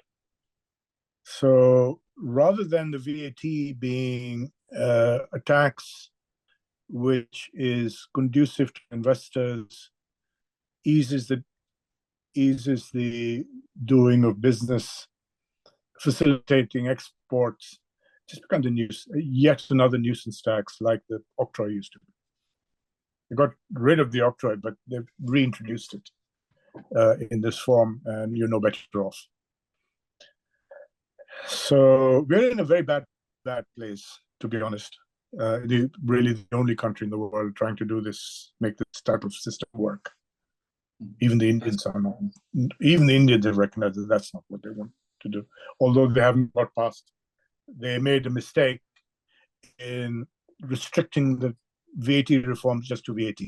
So rather than the VAT being a tax which is conducive to investors, eases the doing of business, facilitating exports, just becomes yet another nuisance tax like the octroi used to be. They got rid of the octroi, but they've reintroduced it in this form, and you're no better off. So we're in a very bad place, to be honest. Really the only country in the world trying to do this, make this type of system work. Even the Indians are not. Even the Indians have recognized that that's not what they want to do. Although they haven't got past, they made a mistake in restricting the VAT reforms just to VAT.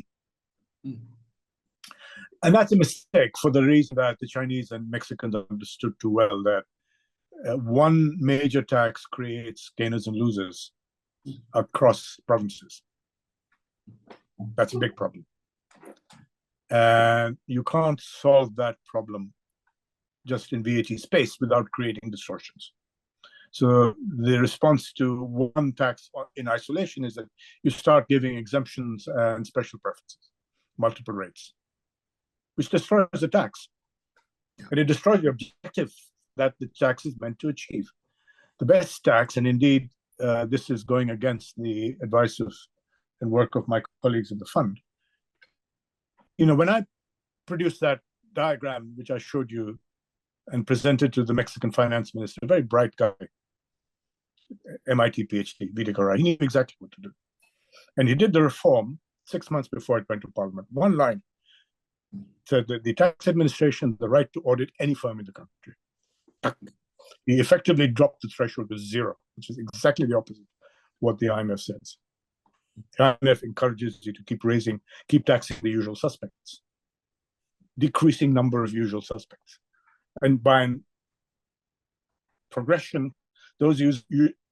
And that's a mistake for the reason that the Chinese and Mexicans understood too well that one major tax creates gainers and losers across provinces. That's a big problem. And you can't solve that problem just in VAT space without creating distortions. So the response to one tax in isolation is that you start giving exemptions and special preferences, multiple rates, which destroys the tax. And it destroys the objective that the tax is meant to achieve. The best tax, and indeed, this is going against the advice of and work of my colleagues in the fund. When I produced that diagram, which I showed you and presented to the Mexican finance minister, a very bright guy, MIT PhD, Vidikara. He knew exactly what to do. And he did the reform 6 months before it went to Parliament. One line said that the tax administration has the right to audit any firm in the country. He effectively dropped the threshold to 0, which is exactly the opposite of what the IMF says. The IMF encourages you to keep taxing the usual suspects, decreasing number of usual suspects. And by progression, those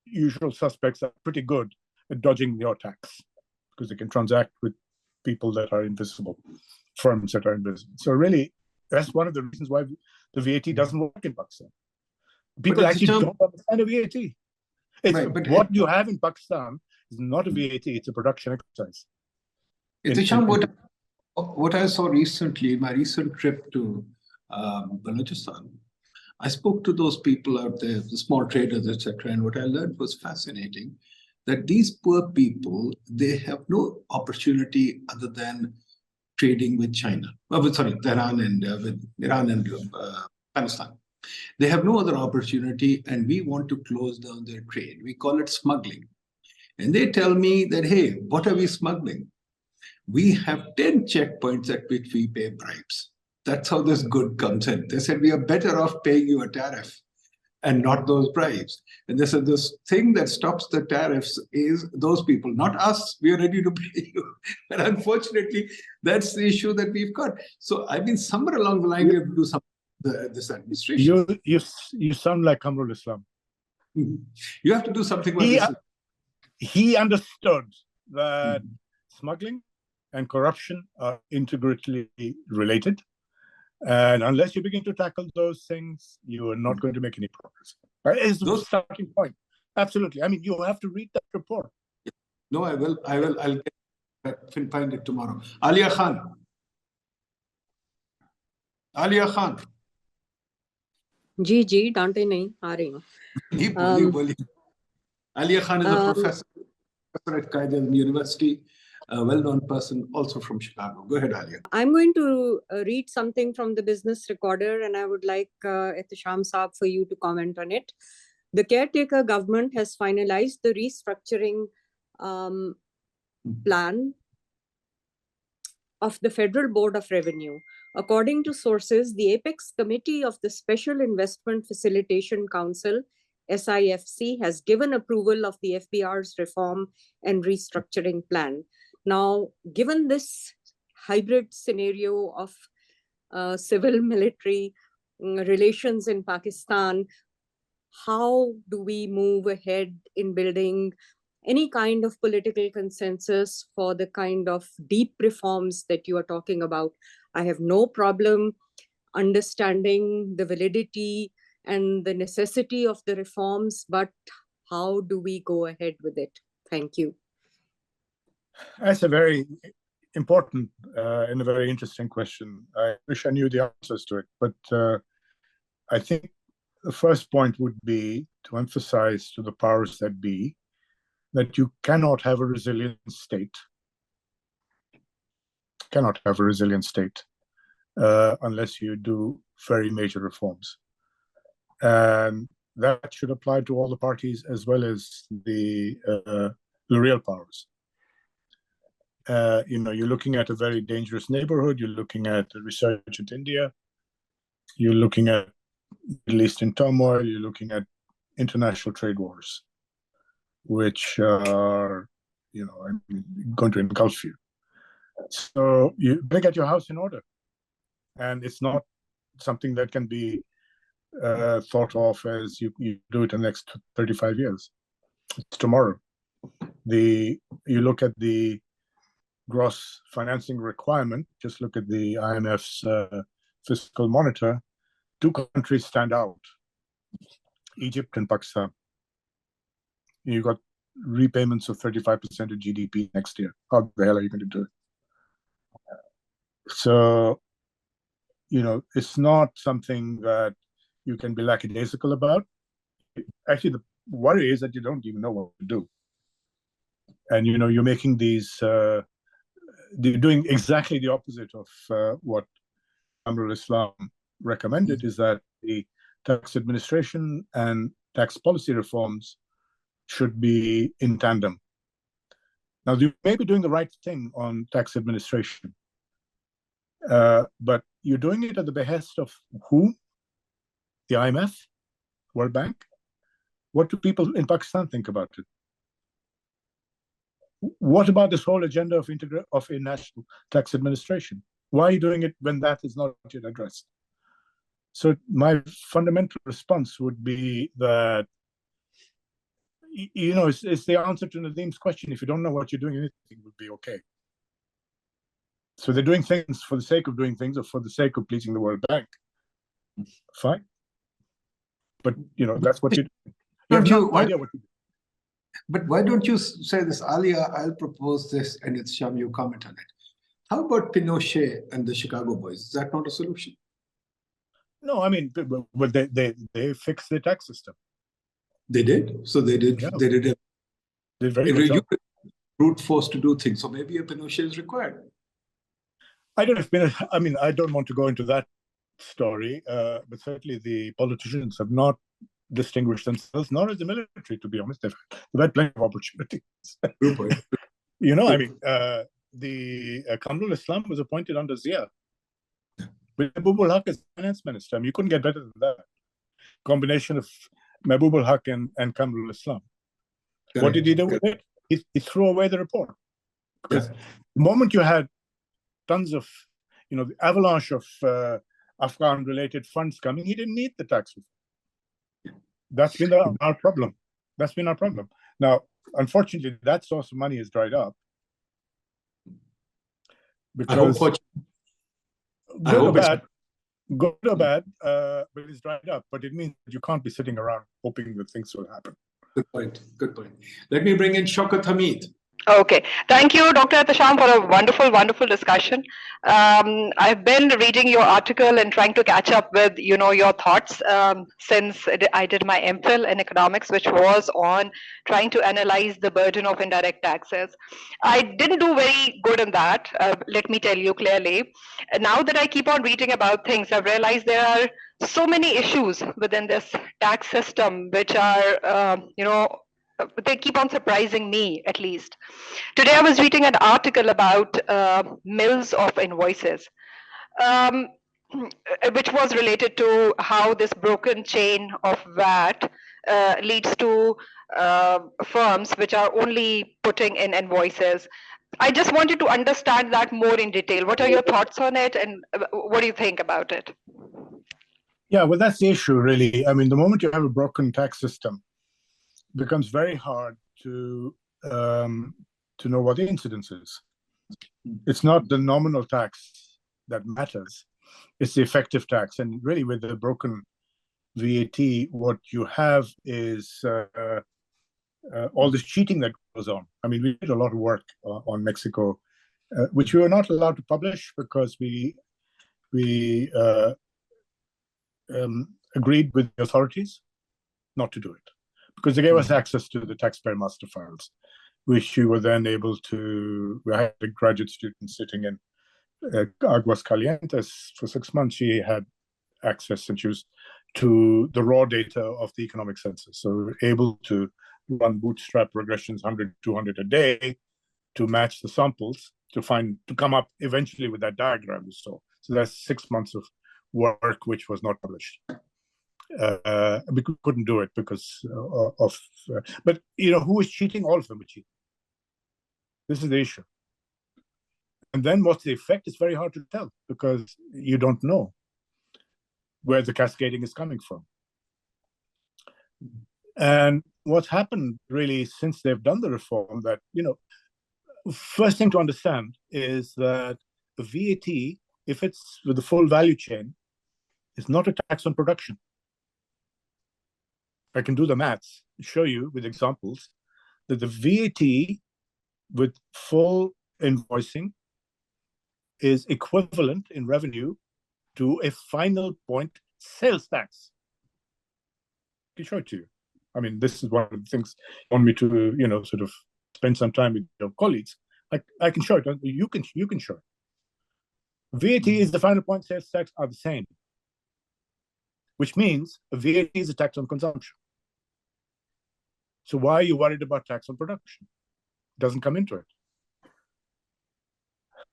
usual suspects are pretty good at dodging your tax because they can transact with people that are invisible, firms that are invisible. So really, that's one of the reasons why the VAT doesn't work in Pakistan. People actually don't understand a VAT. What you have in Pakistan is not a VAT, it's a production exercise. Ehtisham, what I saw recently, my recent trip to Balochistan, I spoke to those people out there, the small traders, etc. And what I learned was fascinating, that these poor people, they have no opportunity other than trading with China. Iran and Pakistan. They have no other opportunity, and we want to close down their trade. We call it smuggling. And they tell me that, hey, what are we smuggling? We have 10 checkpoints at which we pay bribes. That's how this good comes in. They said, we are better off paying you a tariff and not those bribes. And they said, this thing that stops the tariffs is those people, not us. We are ready to pay you. But unfortunately, that's the issue that we've got. So I mean, somewhere along the line, we have to do something with this administration. You sound like Kamrul Islam. You have to do something with this. He understood that smuggling and corruption are integrally related. And unless you begin to tackle those things, you are not going to make any progress. It's the starting point. Absolutely. I mean, you have to read that report. No, I will. I'll find it tomorrow. Alia Khan. Alia Khan. जी डांटे नहीं आ रही हूँ. Alia Khan is a professor at PIDE University, a well-known person also from Chicago. Go ahead, Alia. I'm going to read something from the Business Recorder, and I would like Ehtisham Saab for you to comment on it. The caretaker government has finalized the restructuring plan of the Federal Board of Revenue. According to sources, the Apex Committee of the Special Investment Facilitation Council, SIFC, has given approval of the FBR's reform and restructuring plan. Now, given this hybrid scenario of civil-military relations in Pakistan, how do we move ahead in building any kind of political consensus for the kind of deep reforms that you are talking about? I have no problem understanding the validity and the necessity of the reforms, but how do we go ahead with it? Thank you. That's a very important and a very interesting question. I wish I knew the answers to it, but I think the first point would be to emphasize to the powers that be that you cannot have a resilient state. Cannot have a resilient state unless you do very major reforms. And that should apply to all the parties as well as the real powers. You're looking at a very dangerous neighborhood. You're looking at a resurgent India. You're looking at Middle Eastern turmoil. You're looking at international trade wars, which are, going to engulf you. So you better get your house in order. And it's not something that can be thought of as you do it in the next 35 years. It's tomorrow. You look at the gross financing requirement, just look at the IMF's fiscal monitor, 2 countries stand out, Egypt and Pakistan. You've got repayments of 35% of GDP next year. How the hell are you going to do it? So, it's not something that you can be lackadaisical about. Actually, the worry is that you don't even know what to do. And, you're making these, you're doing exactly the opposite of what Amrul Islam recommended, is that the tax administration and tax policy reforms should be in tandem. Now, you may be doing the right thing on tax administration, but you're doing it at the behest of who? The IMF, World Bank? What do people in Pakistan think about it? What about this whole agenda of a national tax administration? Why are you doing it when that is not yet addressed? So my fundamental response would be that, you know, it's the answer to Nadeem's question. If you don't know what you're doing, anything would be okay. So they're doing things for the sake of doing things or for the sake of pleasing the World Bank. Fine. But, you know, that's what you do. You have no idea what you do. But why don't you say this, Alia? I'll propose this, and it's Sham, you comment on it. How about Pinochet and the Chicago Boys? Is that not a solution? No, I mean, but they fixed the tax system. They did. So they did. Yeah. They did. Did very good job. Brute force to do things. So maybe a Pinochet is required. I don't know. I mean, I don't want to go into that story, but certainly the politicians have not distinguished themselves, nor as the military, to be honest. They've had plenty of opportunities. You know, I mean, the Kamrul Islam was appointed under Zia with Mahbub al Haq as finance minister. I mean, you couldn't get better than that. Combination of Mahbub al Haq and Kamrul Islam. Correct. What did he do with it? He threw away the report. Because the moment you had tons of, you know, the avalanche of Afghan-related funds coming, he didn't need the tax reform. That's been our problem. That's been our problem. Now, unfortunately, that source of money has dried up. Because good or bad, but it's dried up. But it means that you can't be sitting around hoping that things will happen. Good point. Good point. Let me bring in Shaukat Hamid. Okay. Thank you, Dr. Ehtisham, for a wonderful, wonderful discussion. I've been reading your article and trying to catch up with, you know, your thoughts since I did my MPhil in economics, which was on trying to analyze the burden of indirect taxes. I didn't do very good in that, let me tell you clearly. Now that I keep on reading about things, I've realized there are so many issues within this tax system, which are, you know, they keep on surprising me, at least. Today, I was reading an article about mills of invoices, which was related to how this broken chain of VAT leads to firms which are only putting in invoices. I just wanted to understand that more in detail. What are your thoughts on it, and what do you think about it? Yeah, well, that's the issue, really. I mean, the moment you have a broken tax system, it becomes very hard to know what the incidence is. It's not the nominal tax that matters. It's the effective tax. And really, with the broken VAT, what you have is all this cheating that goes on. I mean, we did a lot of work on Mexico, which we were not allowed to publish because we agreed with the authorities not to do it, because they gave us access to the taxpayer master files, which we were then able to. We had a graduate student sitting in Aguascalientes for 6 months. She had access, and she was to the raw data of the economic census. So we were able to run bootstrap regressions, 100, 200 a day, to match the samples to come up eventually with that diagram you saw. So that's 6 months of work which was not published. We couldn't do it because but you know, who is cheating? All of them are cheating. This is the issue. And then what's the effect? It's very hard to tell because you don't know where the cascading is coming from. And what's happened really since they've done the reform, that, you know, first thing to understand is that the VAT, if it's with the full value chain, is not a tax on production. I can do the maths, show you with examples that the VAT with full invoicing is equivalent in revenue to a final point sales tax. I can show it to you. I mean, this is one of the things you want me to, you know, sort of spend some time with your colleagues. I can show it. You can show it. VAT is the final point sales tax are the same, which means a VAT is a tax on consumption. So why are you worried about tax on production? It doesn't come into it.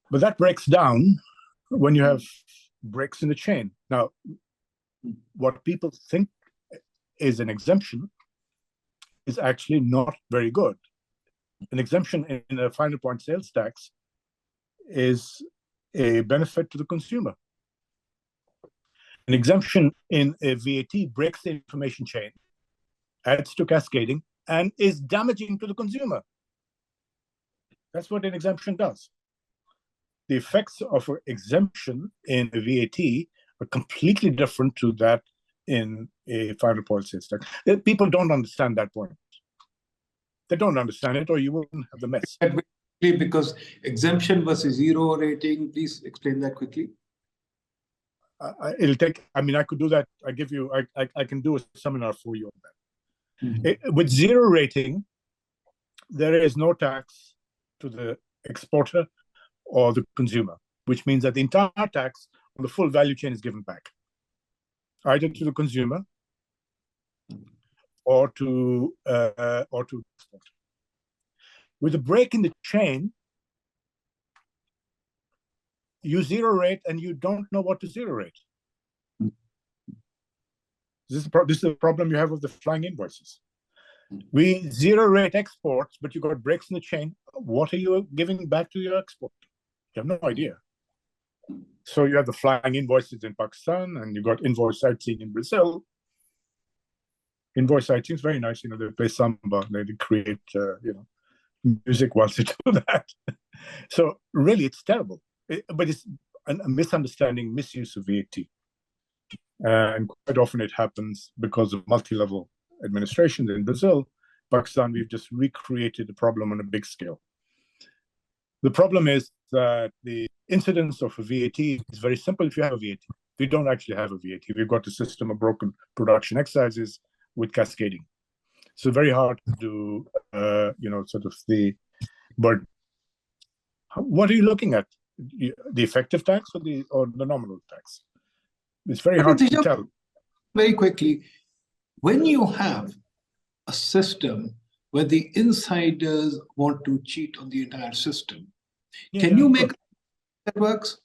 But that breaks down when you have breaks in the chain. Now, what people think is an exemption is actually not very good. An exemption in a final point sales tax is a benefit to the consumer. An exemption in a VAT breaks the information chain, adds to cascading, and is damaging to the consumer. That's what an exemption does. The effects of an exemption in a VAT are completely different to that in a final point sales tax. People don't understand that point. They don't understand it, or you wouldn't have the mess. Because exemption versus zero rating, please explain that quickly. It'll take, I mean, I could do that. I can do a seminar for you on that. With zero rating, there is no tax to the exporter or the consumer, which means that the entire tax on the full value chain is given back, either to the consumer or to the exporter. With a break in the chain, you zero rate and you don't know what to zero rate. This is the problem you have with the flying invoices. We zero rate exports, but you got breaks in the chain. What are you giving back to your export? You have no idea. So you have the flying invoices in Pakistan, and you got invoice sightseeing in Brazil. Invoice sightseeing is very nice. You know, they play samba, they create, music whilst they do that. So really, it's terrible. But it's a misunderstanding, misuse of VAT. And quite often it happens because of multi-level administrations in Brazil. Pakistan, we've just recreated the problem on a big scale. The problem is that the incidence of a VAT is very simple if you have a VAT. We don't actually have a VAT. We've got a system of broken production excises with cascading. So very hard to do, sort of the burden. What are you looking at? The effective tax or the nominal tax? It's very hard to tell. Very quickly, when you have a system where the insiders want to cheat on the entire system, can you make that works?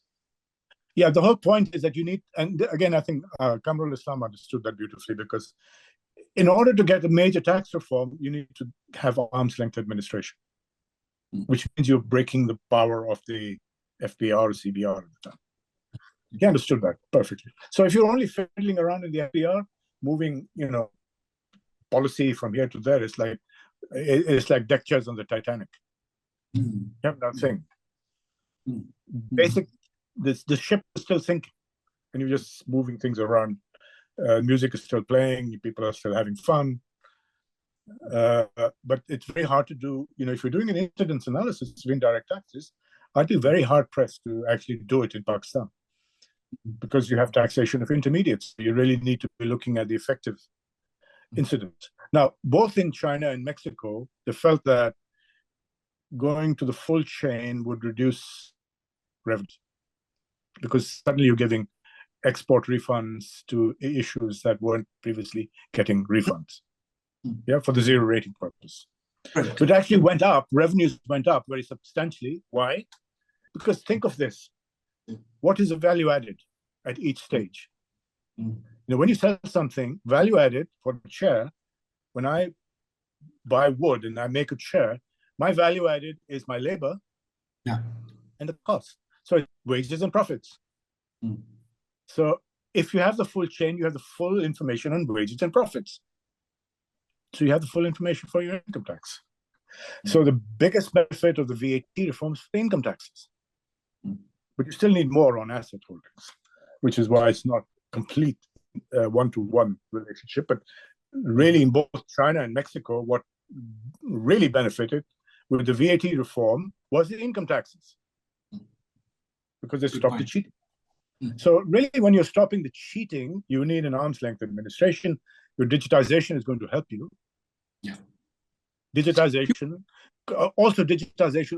Yeah, the whole point is that you need, and again, I think Kamrul Islam understood that beautifully, because in order to get a major tax reform, you need to have arm's length administration, which means you're breaking the power of the FBR or CBR at the time. He understood that perfectly. So if you're only fiddling around in the FBR, moving, policy from here to there, it's like deck chairs on the Titanic. You have nothing. The ship is still sinking, and you're just moving things around. Music is still playing, people are still having fun. But it's very hard to do, if you're doing an incidence analysis of indirect taxes, I'd be very hard pressed to actually do it in Pakistan, because you have taxation of intermediates. You really need to be looking at the effective incidence. Now, both in China and Mexico, they felt that going to the full chain would reduce revenue, because suddenly you're giving export refunds to issues that weren't previously getting refunds, for the zero rating purpose. Right. So it actually went up, revenues went up very substantially. Why? Because think of this. What is the value added at each stage? When you sell something, value added for the chair, when I buy wood and I make a chair, my value added is my labor and the cost. So it's wages and profits. So if you have the full chain, you have the full information on wages and profits. So you have the full information for your income tax. So the biggest benefit of the VAT reform is the income taxes. But you still need more on asset holdings, which is why it's not complete one-to-one relationship. But really, in both China and Mexico, what really benefited with the VAT reform was the income taxes, because they stopped the cheating. So really, when you're stopping the cheating, you need an arm's length administration. Your digitization is going to help you. Digitization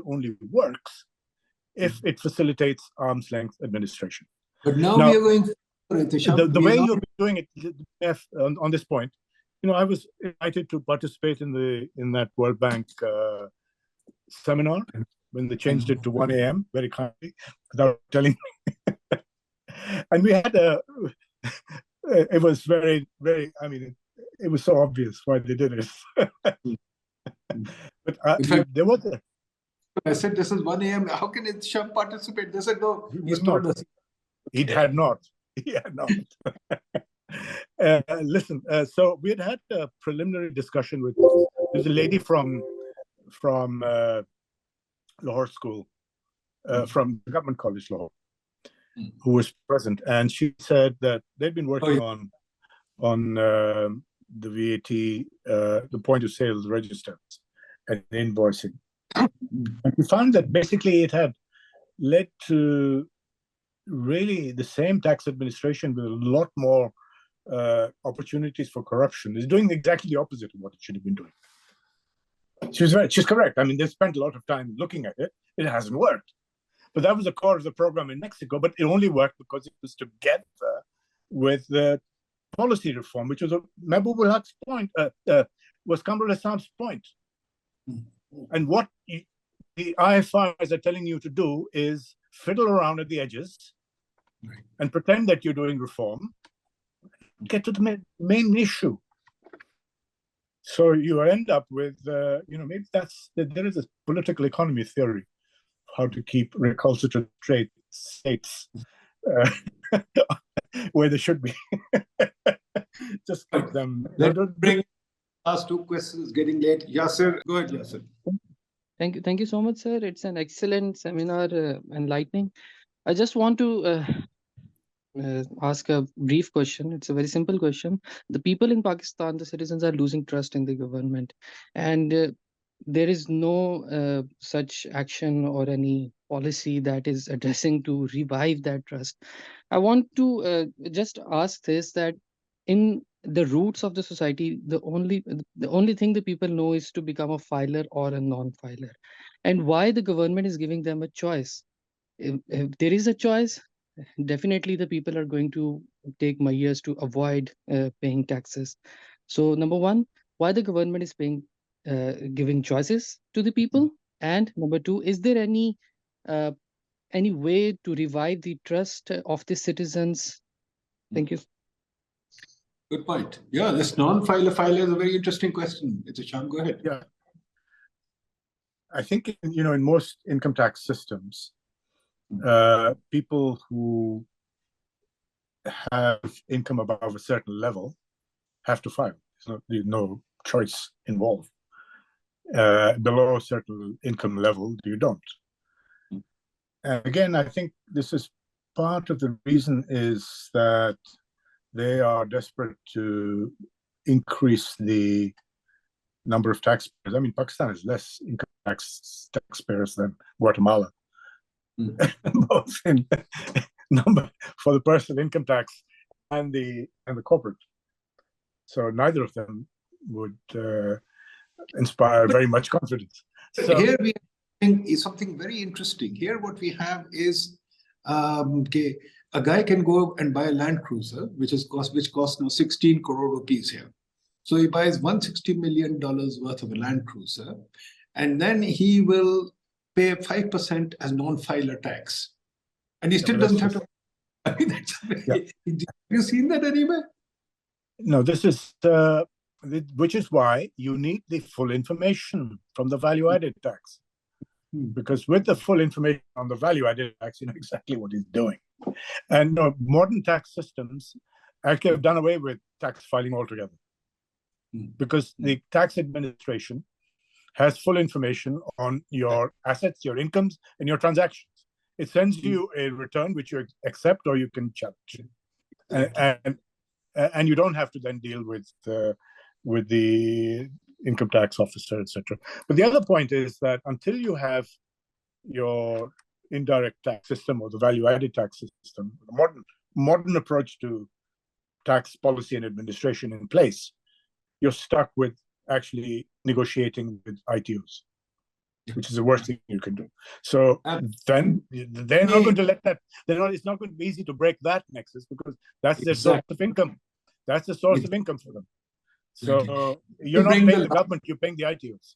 only works if it facilitates arm's length administration. But now we are going for it. The way you're doing it on this point I was invited to participate in that World Bank seminar when they changed it to 1 a.m. very kindly without telling me. And we had it was very, very, I mean, it was so obvious why they did it. But In fact, there was I said, this is 1 a.m. How can Ehtisham participate? They said, no, he's not. told us. He had not. He had not. Listen, so we had a preliminary discussion with there's a lady from Lahore School, from the Government College Lahore, who was present, and she said that they'd been working on the VAT, the point of sale registers and invoicing. And we found that basically it had led to really the same tax administration with a lot more opportunities for corruption. It's doing exactly the opposite of what it should have been doing. She's correct. I mean, they spent a lot of time looking at it. It hasn't worked. But that was the core of the program in Mexico, but it only worked because it was together with the policy reform, which was Mahbub al-Haq's point, was Kamrul Hassan's point. And what the IFIs are telling you to do is fiddle around at the edges and pretend that you're doing reform, get to the main issue. So you end up with, maybe there is a political economy theory, how to keep recalcitrant states where they should be. Just like them. Let's bring last two questions, getting late. Yasser, go ahead, Yasser. Thank you so much, sir. It's an excellent seminar, enlightening. I just want to ask a brief question. It's a very simple question. The people in Pakistan, the citizens, are losing trust in the government, and there is no such action or any policy that is addressing to revive that trust. I want to just ask this, that in the roots of the society, the only thing the people know is to become a filer or a non-filer, and why the government is giving them a choice. If there is a choice, definitely the people are going to take measures to avoid paying taxes. So number one, why the government is giving choices to the people, and number two, is there any way to revive the trust of the citizens? Thank you. Good point. Yeah, this non-filer is a very interesting question. Ehtisham, go ahead. Yeah, I think in most income tax systems, people who have income above a certain level have to file. There's no choice involved. Below a certain income level, you don't. And again, I think this is part of the reason is that they are desperate to increase the number of taxpayers. I mean, Pakistan has less income taxpayers than Guatemala, both in number for the personal income tax and the corporate. So neither of them would inspire very much confidence. So here we have something very interesting. Here what we have is a guy can go and buy a Land Cruiser, which costs now 16 crore rupees here. So he buys $160 million worth of a Land Cruiser, and then he will pay 5% as non-filer tax. And he still doesn't have to. I mean, have you seen that anywhere? No, this is which is why you need the full information from the value-added tax. Because with the full information on the value-added tax, you know exactly what he's doing. And modern tax systems actually have done away with tax filing altogether. Because the tax administration has full information on your assets, your incomes, and your transactions. It sends you a return which you accept or you can challenge. And you don't have to then deal with the income tax officer, etc. But the other point is that until you have your indirect tax system or the value-added tax system, the modern approach to tax policy and administration in place, you're stuck with actually negotiating with ITOs, which is the worst thing you can do. So then they're not going to let that. It's not going to be easy to break that nexus because that's their source of income. That's the source of income for them. So you're not paying the government, you're paying the ITOs.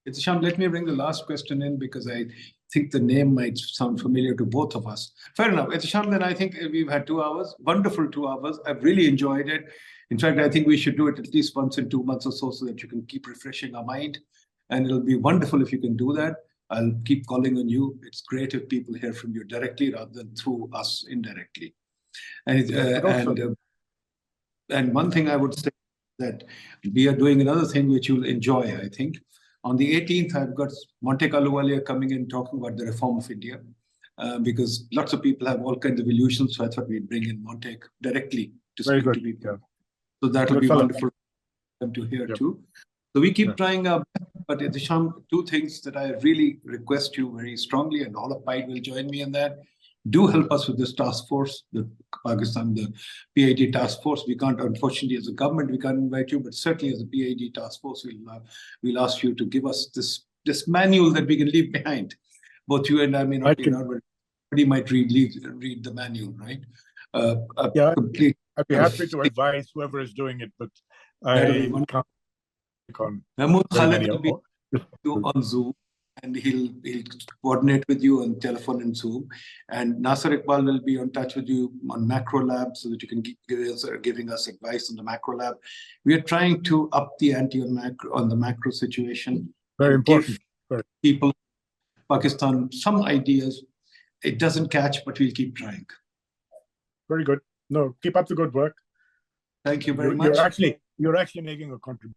Ehtisham, let me bring the last question in because I think the name might sound familiar to both of us. Fair enough. Ehtisham, then I think we've had 2 hours, wonderful 2 hours. I've really enjoyed it. In fact, I think we should do it at least once in 2 months or so that you can keep refreshing our mind. And it'll be wonderful if you can do that. I'll keep calling on you. It's great if people hear from you directly rather than through us indirectly. And and one thing I would say that we are doing another thing which you'll enjoy, I think. On the 18th, I've got Monte Ahluwalia coming in talking about the reform of India, because lots of people have all kinds of illusions. So I thought we'd bring in Monte directly to speak to people. Yeah. So that will be wonderful for them to hear too. So we keep trying our best, but Ehtisham, 2 things that I really request you very strongly, and all of PIDE will join me in that. Do help us with this task force, the Pakistan, the PIDE task force. We can't, unfortunately, as a government, we can't invite you, but certainly as a PIDE task force, we'll ask you to give us this manual that we can leave behind. Both you and I may not be around, but somebody might read the manual, right? I'd be happy to advise whoever is doing it, but I can't on Mahmoud Khalid will be on Zoom, and he'll coordinate with you on telephone and Zoom. And Nasser Iqbal will be in touch with you on Macro Lab so that you can giving us advice on the Macro Lab. We are trying to up the ante on the macro situation. Very important. Give people, Pakistan, some ideas. It doesn't catch, but we'll keep trying. Very good. No, keep up the good work. Thank you very much. You're actually making a contribution.